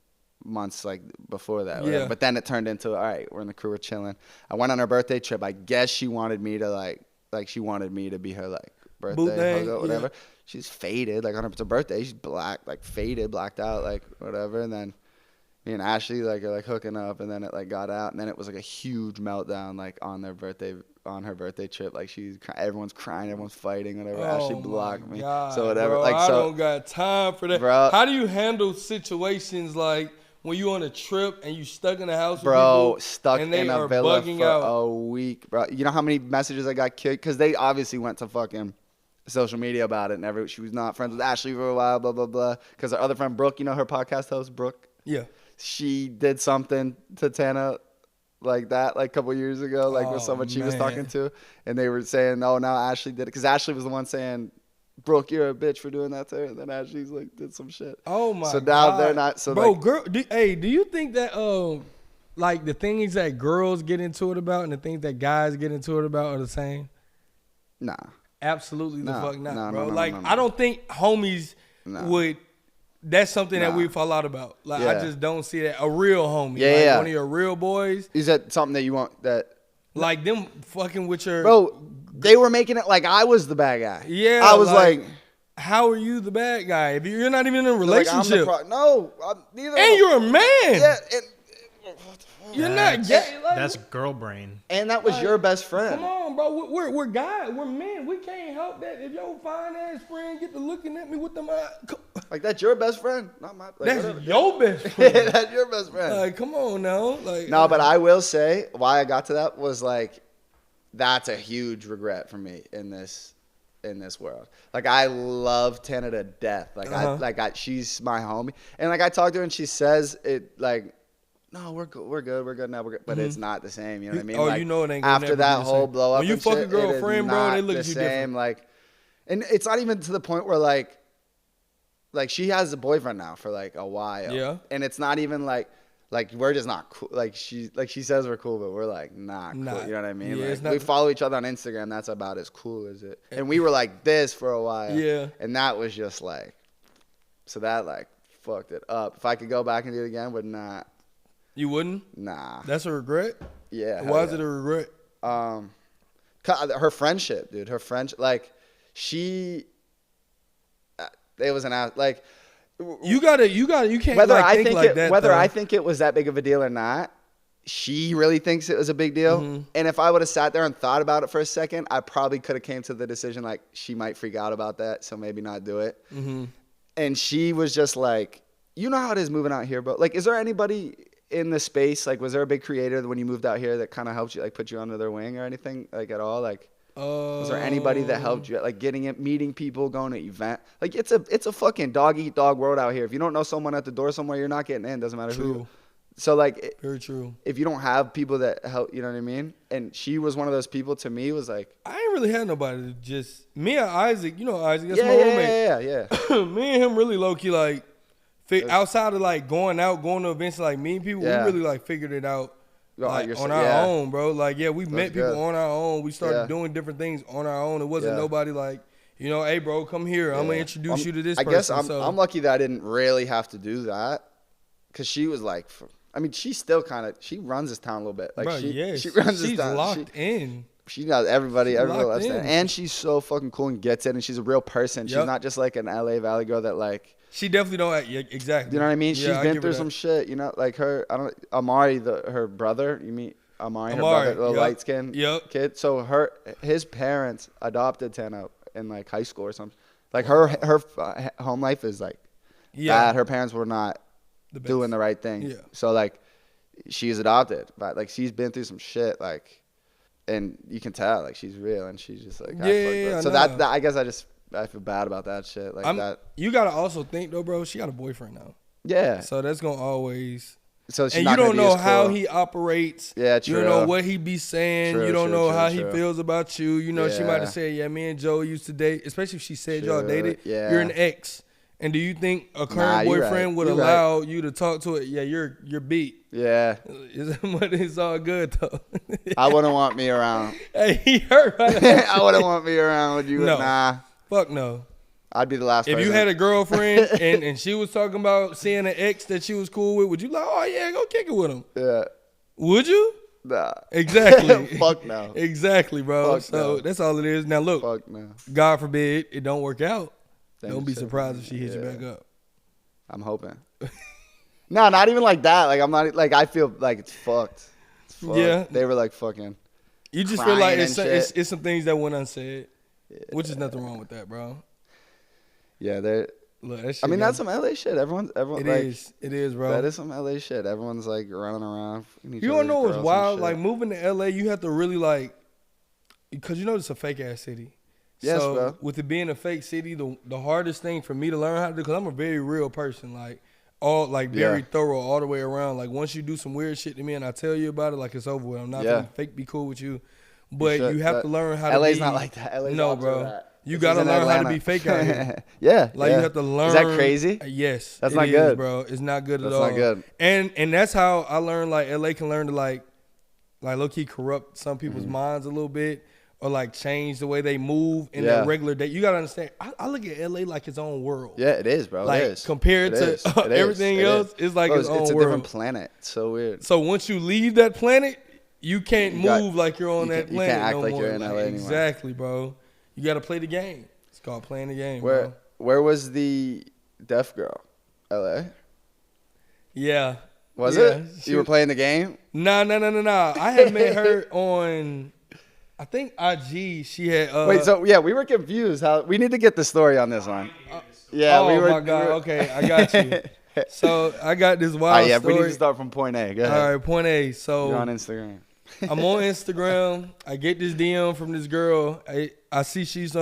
months like before that. Yeah. But then it turned into all right, we're in the crew, we're chilling. I went on her birthday trip. I guess she wanted me to like she wanted me to be her like birthday hug, whatever. Yeah. She's faded, like on her birthday. She's black, like faded, blacked out, like whatever. And then me and Ashley are like hooking up, and then it like got out, and then it was like a huge meltdown, like on her birthday trip. Like everyone's crying, everyone's fighting, whatever. Ashley blocked me, so whatever. Bro, like I don't got time for that. Bro, how do you handle situations like when you on a trip and you stuck in a house with people stuck and they in a villa for a week, bro? You know how many messages I got kicked because they obviously went to fucking social media about it and she was not friends with Ashley for a while, blah blah blah, because her other friend Brooke, you know her podcast host Brooke, she did something to Tana like that like a couple years ago, like with someone she was talking to, and they were saying, oh, now Ashley did it, because Ashley was the one saying, Brooke, you're a bitch for doing that to her, and then Ashley's like did some shit. Oh my god. So now they're not so bro, like, girl, do you think that like the things that girls get into it about and the things that guys get into it about are the same? Nah. Absolutely the fuck not, bro. No, I don't think homies would. That's something that we fall out about. Like I just don't see that a real homie. Like one of your real boys. Is that something that you want that? Like them fucking with your bro. They were making it like I was the bad guy. Yeah, I was like how are you the bad guy if you're not even in a relationship? Like, no, neither. And you're a man. Yeah. You're not gay. Like, that's girl brain. And that was your best friend. Come on, bro. We're guys. We're men. We can't help that. If your fine ass friend get to looking at me with them eyes, like that's your best friend, not my. Like, that's whatever. Your best friend. That's your best friend. Like, come on now. Like, no, but I will say why I got to that was like, that's a huge regret for me in this world. Like I love Tana to death. Like she's my homie, and like I talked to her and she says it like. No, we're good now. But it's not the same. You know what I mean? Oh, like, you know it ain't gonna after that whole blow up. When you fuck a girlfriend, bro, they look at you different. Like, and it's not even to the point where like she has a boyfriend now for like a while. Yeah. And it's not even like we're just not cool. Like she says we're cool, but we're like not cool. You know what I mean? Yeah, like, we follow each other on Instagram. That's about as cool as it. And we were like this for a while. Yeah. And that was just like, so that like fucked it up. If I could go back and do it again, would not. You wouldn't? Nah. That's a regret? Yeah. Why is it a regret? Her friendship, dude. Her friendship, like, it was an like. You can't whether like, I think like that. Whether though. I think it was that big of a deal or not, she really thinks it was a big deal. Mm-hmm. And if I would have sat there and thought about it for a second, I probably could have came to the decision like she might freak out about that, so maybe not do it. Mm-hmm. And she was just like, you know how it is moving out here, bro. Like, is there anybody in the space, like, was there a big creator when you moved out here that kind of helped you, like, put you under their wing or anything, like, at all? Like, was there anybody that helped you, like, meeting people, going to event? Like, it's a fucking dog eat dog world out here. If you don't know someone at the door somewhere, you're not getting in. Doesn't matter who. So, like, very true. If you don't have people that help, you know what I mean? And she was one of those people to me, was like, I ain't really had nobody. Just me and Isaac. You know Isaac. That's my roommate. Yeah. Me and him really low key, like, outside of, like, going to events, like, meeting people, we really, like, figured it out. Like, on our own, bro. Like, yeah, we met people on our own. We started doing different things on our own. It wasn't nobody like, you know, hey, bro, come here. I'm going to introduce you to this person. I guess I'm lucky that I didn't really have to do that, because she was like, I mean, she still kind of, she runs this town a little bit. Like, bro, she runs this town. She's locked in. She knows everybody loves that. And she's so fucking cool and gets it, and she's a real person. She's not just like an LA Valley girl that, like, she definitely don't act, exactly. You know what I mean? She's been through some shit, you know, like Amari, her brother. You meet Amari, her brother, the light skinned kid. So his parents adopted Tana in, like, high school or something. Like, her home life is, like, bad. Her parents were not doing the right thing. Yeah. So, like, she's adopted, but, like, she's been through some shit, like, and you can tell, like, she's real, and she's just like, so that I guess I feel bad about that shit. Like, that. You gotta also think though, bro. She got a boyfriend now. Yeah. So that's gonna always. So she's and not you don't know cool. how he operates. Yeah, true. You don't know what he be saying. You don't know how he feels about you. You know, she might have said, "Yeah, me and Joe used to date." Especially if she said y'all dated. Yeah. You're an ex. And do you think a current boyfriend would allow you to talk to it? Yeah, you're beat. Yeah. But it's all good though. I wouldn't want me around. Hey, he hurt. Right. I wouldn't want me around with you. No. Nah. Fuck no. I'd be the last person. If you had a girlfriend and she was talking about seeing an ex that she was cool with, would you like, oh yeah, go kick it with him? Yeah. Would you? Nah. Exactly. Fuck no. Exactly, bro. Fuck so no. that's all it is. Now look, fuck no. God forbid it don't work out. Don't be surprised if she hits you back up. I'm hoping. No, not even like that. Like, I'm not, like, I feel like it's fucked. Yeah. They were like fucking. You just feel like it's some things that went unsaid, which is nothing wrong with that, bro. Yeah, they're. Look, that shit, I mean, that's some LA shit. Everyone. It like, is, bro. That is some LA shit. Everyone's like running around. You don't know what's wild? Like, moving to LA, you have to really, like, because you know it's a fake ass city. Yes, so bro. With it being a fake city, the hardest thing for me to learn how to do, because I'm a very real person, like, all, like, very thorough all the way around. Like, once you do some weird shit to me and I tell you about it, like, it's over with. I'm not gonna fake be cool with you, but you have to learn how to LA's be. not like that. LA's no, bro. You gotta learn how to be fake out here. Like, you have to learn. Is that crazy? Yes, that's not good, bro. It's not good at all. That's not good. And that's how I learned. Like, LA can learn to like low key corrupt some people's minds a little bit. Or, like, change the way they move in their regular day. You got to understand, I look at L.A. like its own world. Yeah, it is, bro. Like, it is. Compared to everything else, it's like its own world. It's a different planet. It's so weird. So once you leave that planet, you can't move like you're on that planet. You can't act like more. you're in L.A. anymore. Exactly, bro. You got to play the game. It's called playing the game, bro. Where was the deaf girl? L.A.? Yeah. Was it? You were playing the game? Nah. I had met her on... I think IG, she had... Wait, so, yeah, we were confused. We need to get the story on this one. Yeah, we were... Oh, my God. Okay, I got you. So, I got this wild story. We need to start from point A. Go ahead. All right, point A. So... You're on Instagram. I'm on Instagram. I get this DM from this girl. I see she's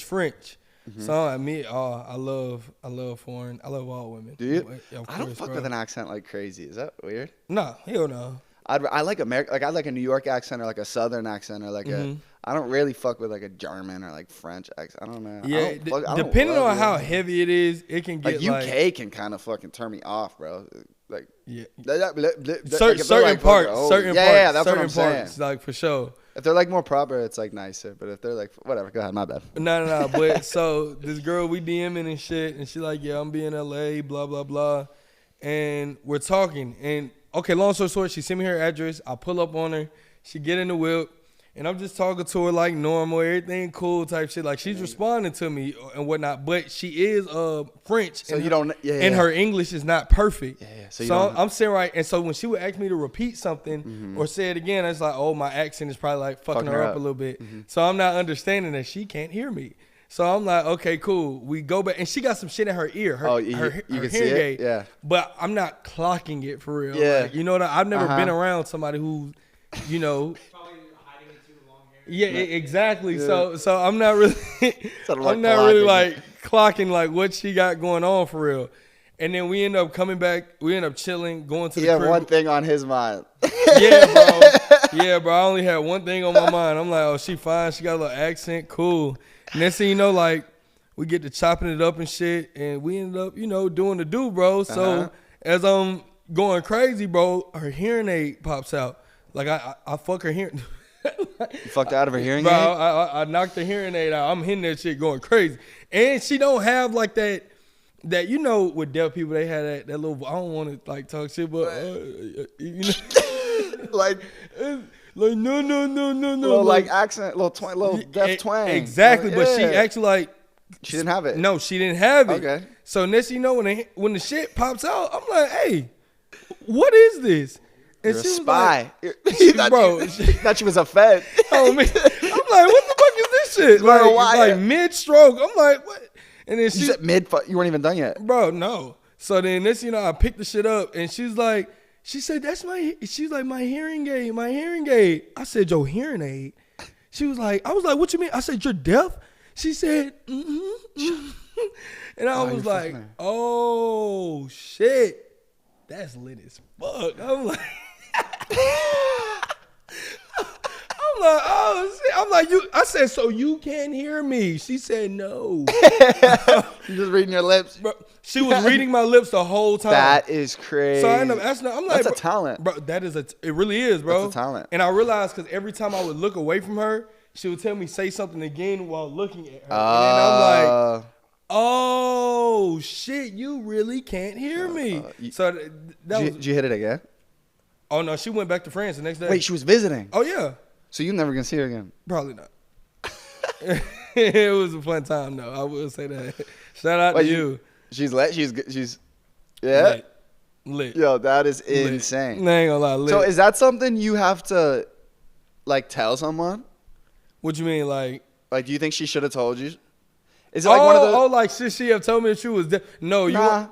French. Mm-hmm. So I love foreign. I love all women. Do you? Yeah, I don't fuck with an accent like crazy. Is that weird? No, hell no. I like American, like I like a New York accent or like a Southern accent or like I don't really fuck with like a German or like French accent. I don't know. Yeah, depending on how heavy it is, it can get like UK can kind of fucking turn me off, bro. Like certain parts, that's what I'm saying. Like for sure. If they're like more proper, it's like nicer. But if they're like whatever, go ahead, my bad. No. But so this girl we DMing and shit, and she like, yeah, I'm being LA, blah blah blah, and we're talking and. Okay, long story short, she sent me her address. I pull up on her. She get in the whip, and I'm just talking to her like normal, everything cool type shit. Like she's responding to me and whatnot, but she is French. So and her English is not perfect. Yeah. So I'm saying right, and so when she would ask me to repeat something or say it again, it's like, oh, my accent is probably like fucking her up a little bit. So I'm not understanding that she can't hear me. So I'm like, okay, cool. We go back, and she got some shit in her ear. Her you can see hearing it? aid. Yeah. But I'm not clocking it for real. Yeah. Like, you know what? I've never been around somebody who, you know. Probably hiding it too long hair. Yeah, exactly. Yeah. So I'm not really, I'm not really like clocking like what she got going on for real. And then we end up coming back. We end up chilling, going to the crib. He had one thing on his mind. Yeah, bro. I only had one thing on my mind. I'm like, oh, she fine. She got a little accent. Cool. Next thing you know, like, we get to chopping it up and shit. And we ended up, you know, doing the do, bro. So as I'm going crazy, bro, her hearing aid pops out. Like, I fuck her hearing. You fucked out of her hearing bro, aid? I knocked the hearing aid out. I'm hitting that shit going crazy. And she don't have, like, that, you know, with deaf people, they have that little, I don't want to, like, talk shit, but, you know. like no. Little like accent, little twang, little deaf twang. Exactly, but she actually like. She didn't have it. No, she didn't have it. Okay. So next you know, when the shit pops out, I'm like, hey, what is this? And You're she a was spy. like, bro. Thought she was a fed. Oh, man. I'm like, what the fuck is this shit? Like mid-stroke. I'm like, what? And then You said mid, you weren't even done yet. Bro, no. So then this, you know, I picked the shit up, and she's like, she said, she's like, my hearing aid. I said, your hearing aid? She was like, I was like, what you mean? I said, you're deaf? She said, mm-hmm. And I was like, oh, shit. That's lit as fuck. I'm like, oh, shit. I'm like, I said, so you can't hear me? She said, no. You're just reading your lips. Bro, she was reading my lips the whole time. That is crazy. So I ended up asking her, I'm like, that's a talent. Bro, it really is, bro. That's a talent. And I realized because every time I would look away from her, she would tell me say something again while looking at her. And then I'm like, oh, shit, you really can't hear me. Did you hit it again? Oh, no, she went back to France the next day. Wait, she was visiting? Oh, yeah. So you're never going to see her again? Probably not. It was a fun time, though. I will say that. Shout out to you. She's lit. She's yeah. Lit. Yo, that is insane. I ain't gonna lie, lit. So is that something you have to like tell someone? What you mean, like? Like, do you think she should have told you? Is it like one of those? Oh, like she have told me that she was deaf. No,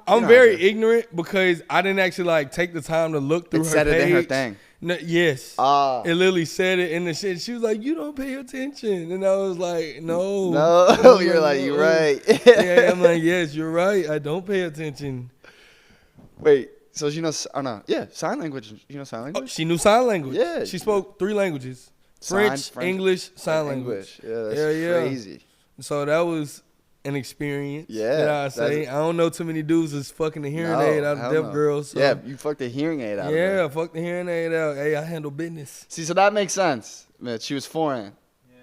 I'm very ignorant because I didn't actually like take the time to look through her page. It said it in her thing. No, yes. It literally said it in the shit. She was like, you don't pay attention. And I was like, no. No, you're like, you're right. Yeah, I'm like, yes, you're right. I don't pay attention. Wait, so she knows, sign language. You know sign language? Oh, she knew sign language. Yeah. She spoke 3 languages. French, English, sign language. Yeah, that's crazy. So that was an experience. Yeah. That I say. I don't know too many dudes that's fucking the hearing aid out of deaf girls. So. Yeah, you fucked the hearing aid out of her. Yeah, fuck the hearing aid out. Hey, I handle business. See, so that makes sense. Man, she was foreign.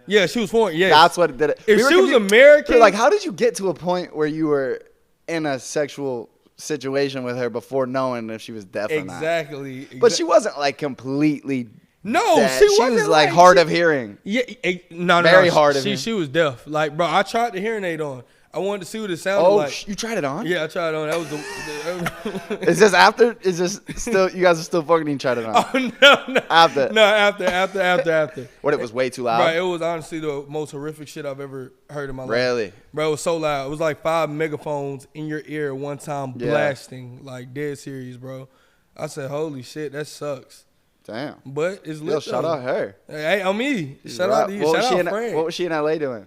Yeah, she was foreign. Yeah. That's what did it. If she was American. Like, how did you get to a point where you were in a sexual situation with her before knowing if she was deaf or not? Exactly. But she wasn't like completely. No, deaf. she was like hard of hearing. Yeah, no, very hard of hearing. She was deaf. Like, bro, I tried the hearing aid on. I wanted to see what it sounded like. Oh, you tried it on? Yeah, I tried it on. That was the. Is this after? Is this still? You guys are still fucking and tried it on? Oh no. After. No, after. What? It was way too loud. Bro, it was honestly the most horrific shit I've ever heard in my life. Really? Bro, it was so loud. It was like 5 megaphones in your ear at one time, blasting like dead serious, bro. I said, holy shit, that sucks. Damn. But it's lit. Yo, shout out her. Hey, on me. Shout out to you. Shout out Frank. What was she in LA doing?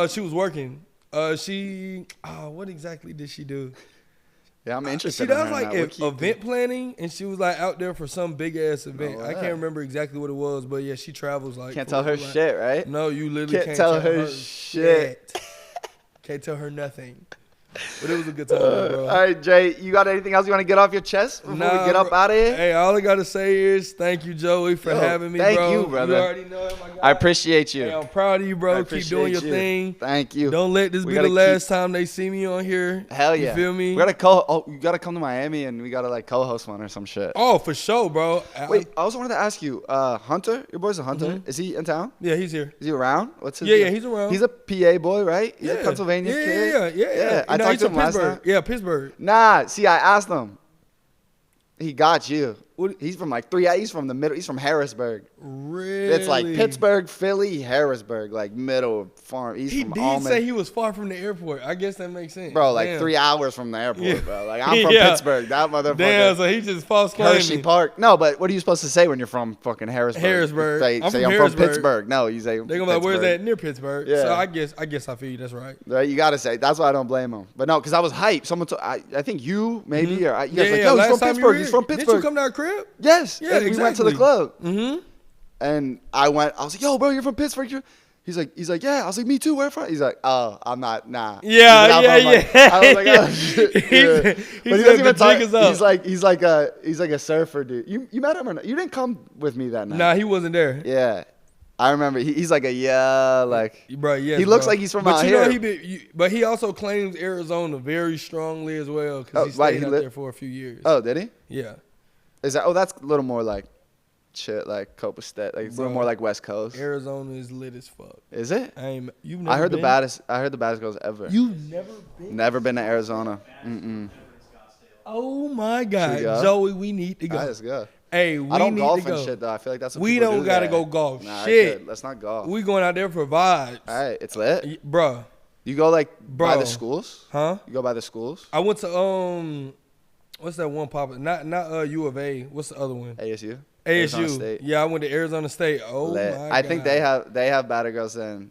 She was working. What exactly did she do? Yeah, I'm interested. She does like event planning, and she was like out there for some big ass event. I can't remember exactly what it was, but yeah, she travels like. Can't tell her shit, right? No, you literally can't tell her shit. Can't tell her nothing. But it was a good time, bro. All right, Jay, you got anything else you want to get off your chest before we get up out of here? Hey, all I got to say is thank you, Joey, for having me, bro. Thank you, brother. You already know it, my guy. I appreciate you. Hey, I'm proud of you, bro. Keep doing your thing. Thank you. Don't let this be the last time they see me on here. Hell yeah. You feel me? You got to come to Miami, and we got to like co-host one or some shit. Oh, for sure, bro. Wait, I also wanted to ask you, Hunter, your boy's a Hunter. Mm-hmm. Is he in town? Yeah, he's here. Is he around? What's his Yeah, he's around. He's a PA boy, right? He's a Pennsylvania kid. Yeah. I talked to him last night. Yeah, Pittsburgh. Nah, see, I asked him. He got you. He's from like he's from the middle. He's from Harrisburg. Really? It's like Pittsburgh, Philly, Harrisburg, like middle farm. He did say he was far from the airport. I guess that makes sense. Bro, like 3 hours from the airport, bro. Like I'm from Pittsburgh. That motherfucker. Damn, so he just false claiming. Hershey Park. No, but what are you supposed to say when you're from fucking Harrisburg? Harrisburg. I'm from Pittsburgh. No, you say they're gonna be like, where's that? Near Pittsburgh. Yeah. So I guess I feel you. That's right. Right, you gotta say. That's why I don't blame him. But no, because I was hyped. Someone told, I think you maybe or you guys like, yo, he's from Pittsburgh. He's from Pittsburgh. Did you come to our crib? Yes. Yeah, and we went to the club. Mm-hmm. And I was like, yo, bro, you're from Pittsburgh. He's like, yeah. I was like, me too. Where from? He's like, oh, I'm not. Nah. Yeah. I was like, oh shit. Yeah. But he doesn't even talk. He's like a surfer dude. You met him or not? You didn't come with me that night. Nah, he wasn't there. Yeah. I remember he's like bro, yes, he looks like he's from out here. But he also claims Arizona very strongly as well because he stayed out there for a few years. Oh, did he? Yeah. That's a little more like shit, like Copa-State. Like it's a little more like West Coast. Arizona is lit as fuck. Is it? You've never I heard been? the baddest girls ever. You've never been? Never been to Arizona. Mm-mm. Oh my God, Joey, we need to go. Let's go. Hey, we I don't need golf to go. and shit though. I feel like that's what we people don't do gotta there. go golf. Nah, Shit, let's not golf. We going out there for vibes. All right, it's lit, bro. You go like by the schools, huh? You go by the schools. I went to what's that one pop? Not U of A. What's the other one? ASU. ASU. Yeah, I went to Arizona State. Oh lit. my I God. think they have better girls than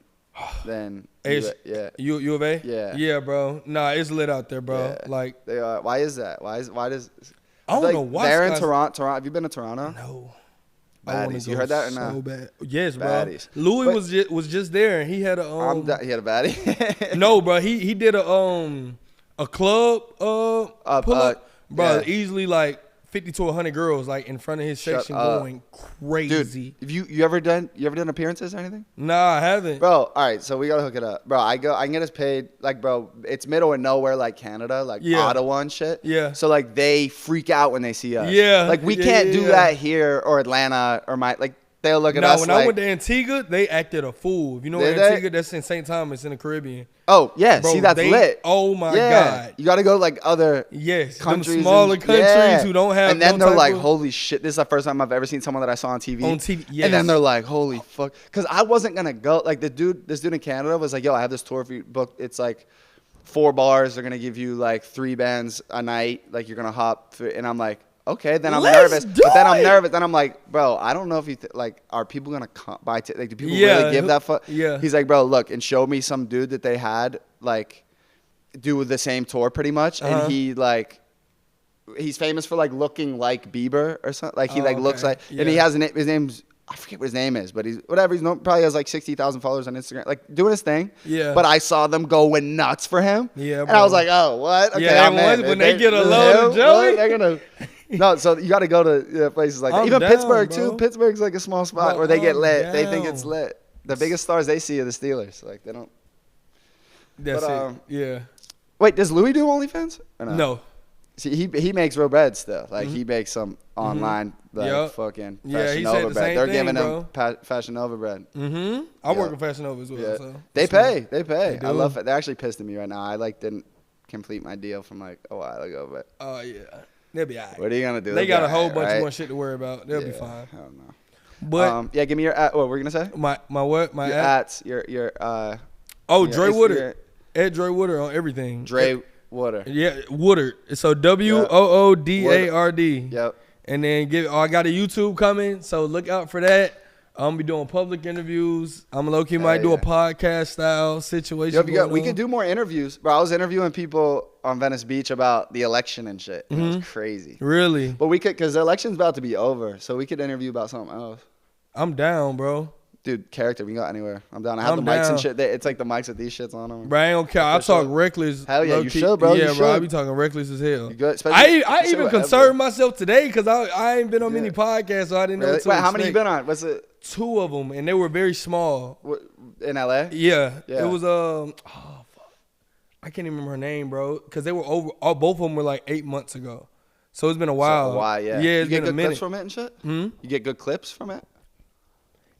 ASU. Yeah. U of A. Yeah. Yeah, bro. Nah, it's lit out there, bro. Yeah. Like they are. Why is that? Why does? I don't know why. They're in Toronto. Have you been to Toronto? No. Baddies. You heard that or not? So bad. Yes, bro. Baddies. Louis was just there, and he had a he had a baddie. No, bro. He did a club pull up, bro. Yeah. Easily like 50 to 100 girls like in front of his section going crazy. Dude, you ever done appearances or anything? Nah, I haven't. Bro, all right, so we gotta hook it up. Bro, I can get us paid, like, bro, it's middle of nowhere like Canada, like Ottawa and shit. Yeah. So like they freak out when they see us. Yeah. Like we can't do that here or Atlanta or they'll look at us when I went to Antigua, they acted a fool. If you know Antigua, that's in St. Thomas in the Caribbean. Oh, yeah. Bro, see, that's lit. Oh, my God. You got to go to, like, other countries. Them smaller countries who don't have and then they're like, holy shit, this is the first time I've ever seen someone that I saw on TV. On TV, yes. And then they're like, holy fuck. Because I wasn't going to go. Like, this dude in Canada was like, yo, I have this tour for you booked. It's, like, 4 bars. They're going to give you, like, 3 bands a night. Like, you're going to hop through. And I'm like, okay, then I'm nervous. But then I'm nervous. Then I'm like, bro, I don't know if you are people gonna buy tickets? Like, do people really give that fuck? Yeah. He's like, bro, look, and showed me some dude that they had like do the same tour pretty much, and he like. He's famous for like looking like Bieber or something. Like he looks like, and he has his name's. I forget what his name is, but he's whatever. He's probably has like 60,000 followers on Instagram, like doing his thing. Yeah. But I saw them going nuts for him. Yeah. And I was like, oh, what? Okay, yeah. When they get a load of Joey, they're gonna. No, so you got to go to places like that. Even down, Pittsburgh bro. too. Pittsburgh's like a small spot where they get lit. They think it's lit. The biggest stars they see are the Steelers. Like they don't. That's it. Yeah. Wait, does Louis do OnlyFans? Or no. No. See, he makes real bread still. Like he makes some online fucking Fashion Nova bread. They're giving him Fashion Nova bread. Mm-hmm. I work with Fashion Nova as well. Yeah. So They pay. I love it. They're actually pissed at me right now. I like didn't complete my deal from like a while ago, but oh yeah, they'll be all right. What are you gonna do? They got a whole bunch more shit to worry about. They'll be fine. I don't know. But give me your what were you gonna say? My what? My your ats. Your Dre Woodard. Ed Dre Woodard on everything. Dre Woodard. Yeah, Woodard. So WOODARD. Yep. And then I got a YouTube coming, so look out for that. I'm gonna be doing public interviews. I'm low key might do a podcast style situation. We could do more interviews, bro. I was interviewing people on Venice Beach about the election and shit. It was crazy. Really? But we could, because the election's about to be over, so we could interview about something else. I'm down, bro. Dude, character, we can go anywhere. I'm down. I have the mics and shit. It's like the mics with these shits on them. Bro, I ain't gonna care. I talk reckless. Hell yeah, you should, bro. Yeah, bro. I be talking reckless as hell. You good? I even concerned myself today because I ain't been on many podcasts, so I didn't know what to Wait, how many you been on? What's it? 2 of them, and they were very small. In LA? Yeah. It was I can't even remember her name, bro, because they were both of them were like 8 months ago, so it's been a while. Yeah. Yeah, it's been a minute. You get good clips from it and shit? You get good clips from it?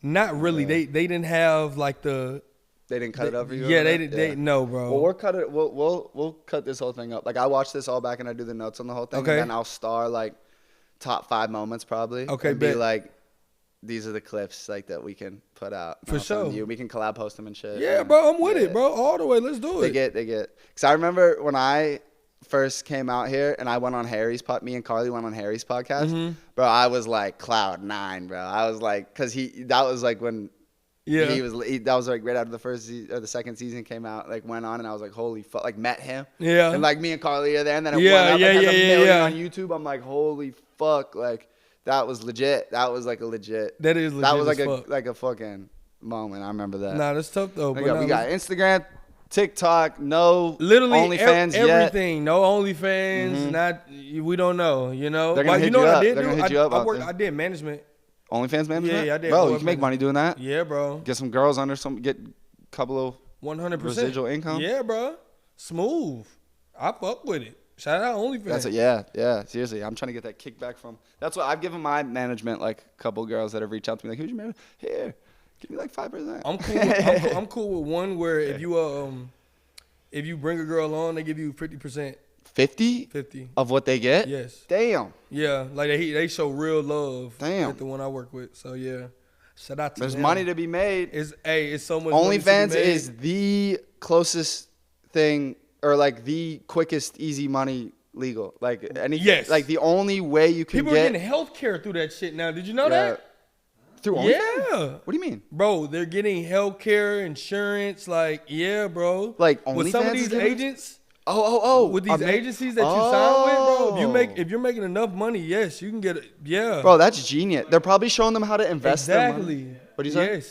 Not really. They didn't have like the. They didn't cut it up for you. Yeah, they no, bro. Well, we'll cut this whole thing up. Like I watch this all back and I do the notes on the whole thing, and then I'll star like top 5 moments probably. Okay, and bet. be like, these are the clips like that we can put out. For sure. We can collab post them and shit. Yeah, bro, I'm with it, bro. All the way. Let's do it. They get. Because I remember when I first came out here and I went on me and Carly went on Harry's podcast, bro, I was like cloud 9, bro. I was like, because that was like when that was like right after the first or the second season came out, like went on, and I was like, holy fuck, like met him. Yeah. And like me and Carly are there, and then it went up, like, has a million on YouTube. I'm like, holy fuck, like that was legit. That was like a legit. That is legit. That was like a fucking moment. I remember that. Nah, that's tough though. We got Instagram, TikTok, literally OnlyFans everything. No OnlyFans. Not we don't know. You know. They're gonna hit you up. They're gonna hit you up. I did management. OnlyFans management? Yeah, I did. Bro, you can make money doing that. Yeah, bro. Get some girls under get a couple of 100% residual income. Yeah, bro. Smooth. I fuck with it. Shout out OnlyFans. That's it. Yeah. Seriously, I'm trying to get that kickback from. That's what I've given my management, like a couple girls that have reached out to me, like, who's your manager? Here, give me like 5%. I'm cool. I'm cool with one where if you bring a girl on, they give you 50%. 50 of what they get? Yes. Damn. Yeah, like they show real love. Damn. At the one I work with. So yeah, shout out to There's them. money to be made. It's so much. OnlyFans is the closest thing, or like the quickest, easy money legal. Like like the only way you can people are getting healthcare through that shit now. Did you know that? Through OnlyFans? Yeah. What do you mean? Bro, they're getting healthcare, insurance, like, yeah, bro. Like with some of OnlyFans these is giving- agents. Oh. With these agencies that you sign with, bro, if you're making enough money, yes, you can get it. Yeah. Bro, that's genius. They're probably showing them how to invest their money. Exactly. What do you say?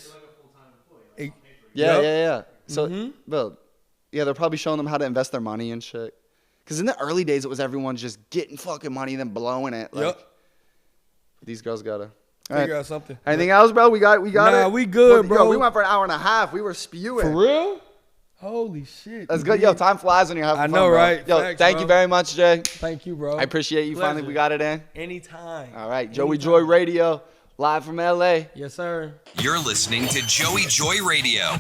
Yes. Yeah. So, bro, yeah, they're probably showing them how to invest their money and shit. Because in the early days, it was everyone just getting fucking money and then blowing it. Like, these girls gotta figure out something. Anything else, bro? We got Nah, it. we good, bro. Yo, we went for an hour and a half. We were spewing. For real? Holy shit. That's good. Yo, time flies when you're having fun. I know, bro. right? Yo, Facts, thank bro. you very much, Jay. Thank you, bro. I appreciate you. Pleasure. Finally, we got it in. Anytime. All right, Joey Joy Radio, live from LA. Yes, sir. You're listening to Joey Joy Radio.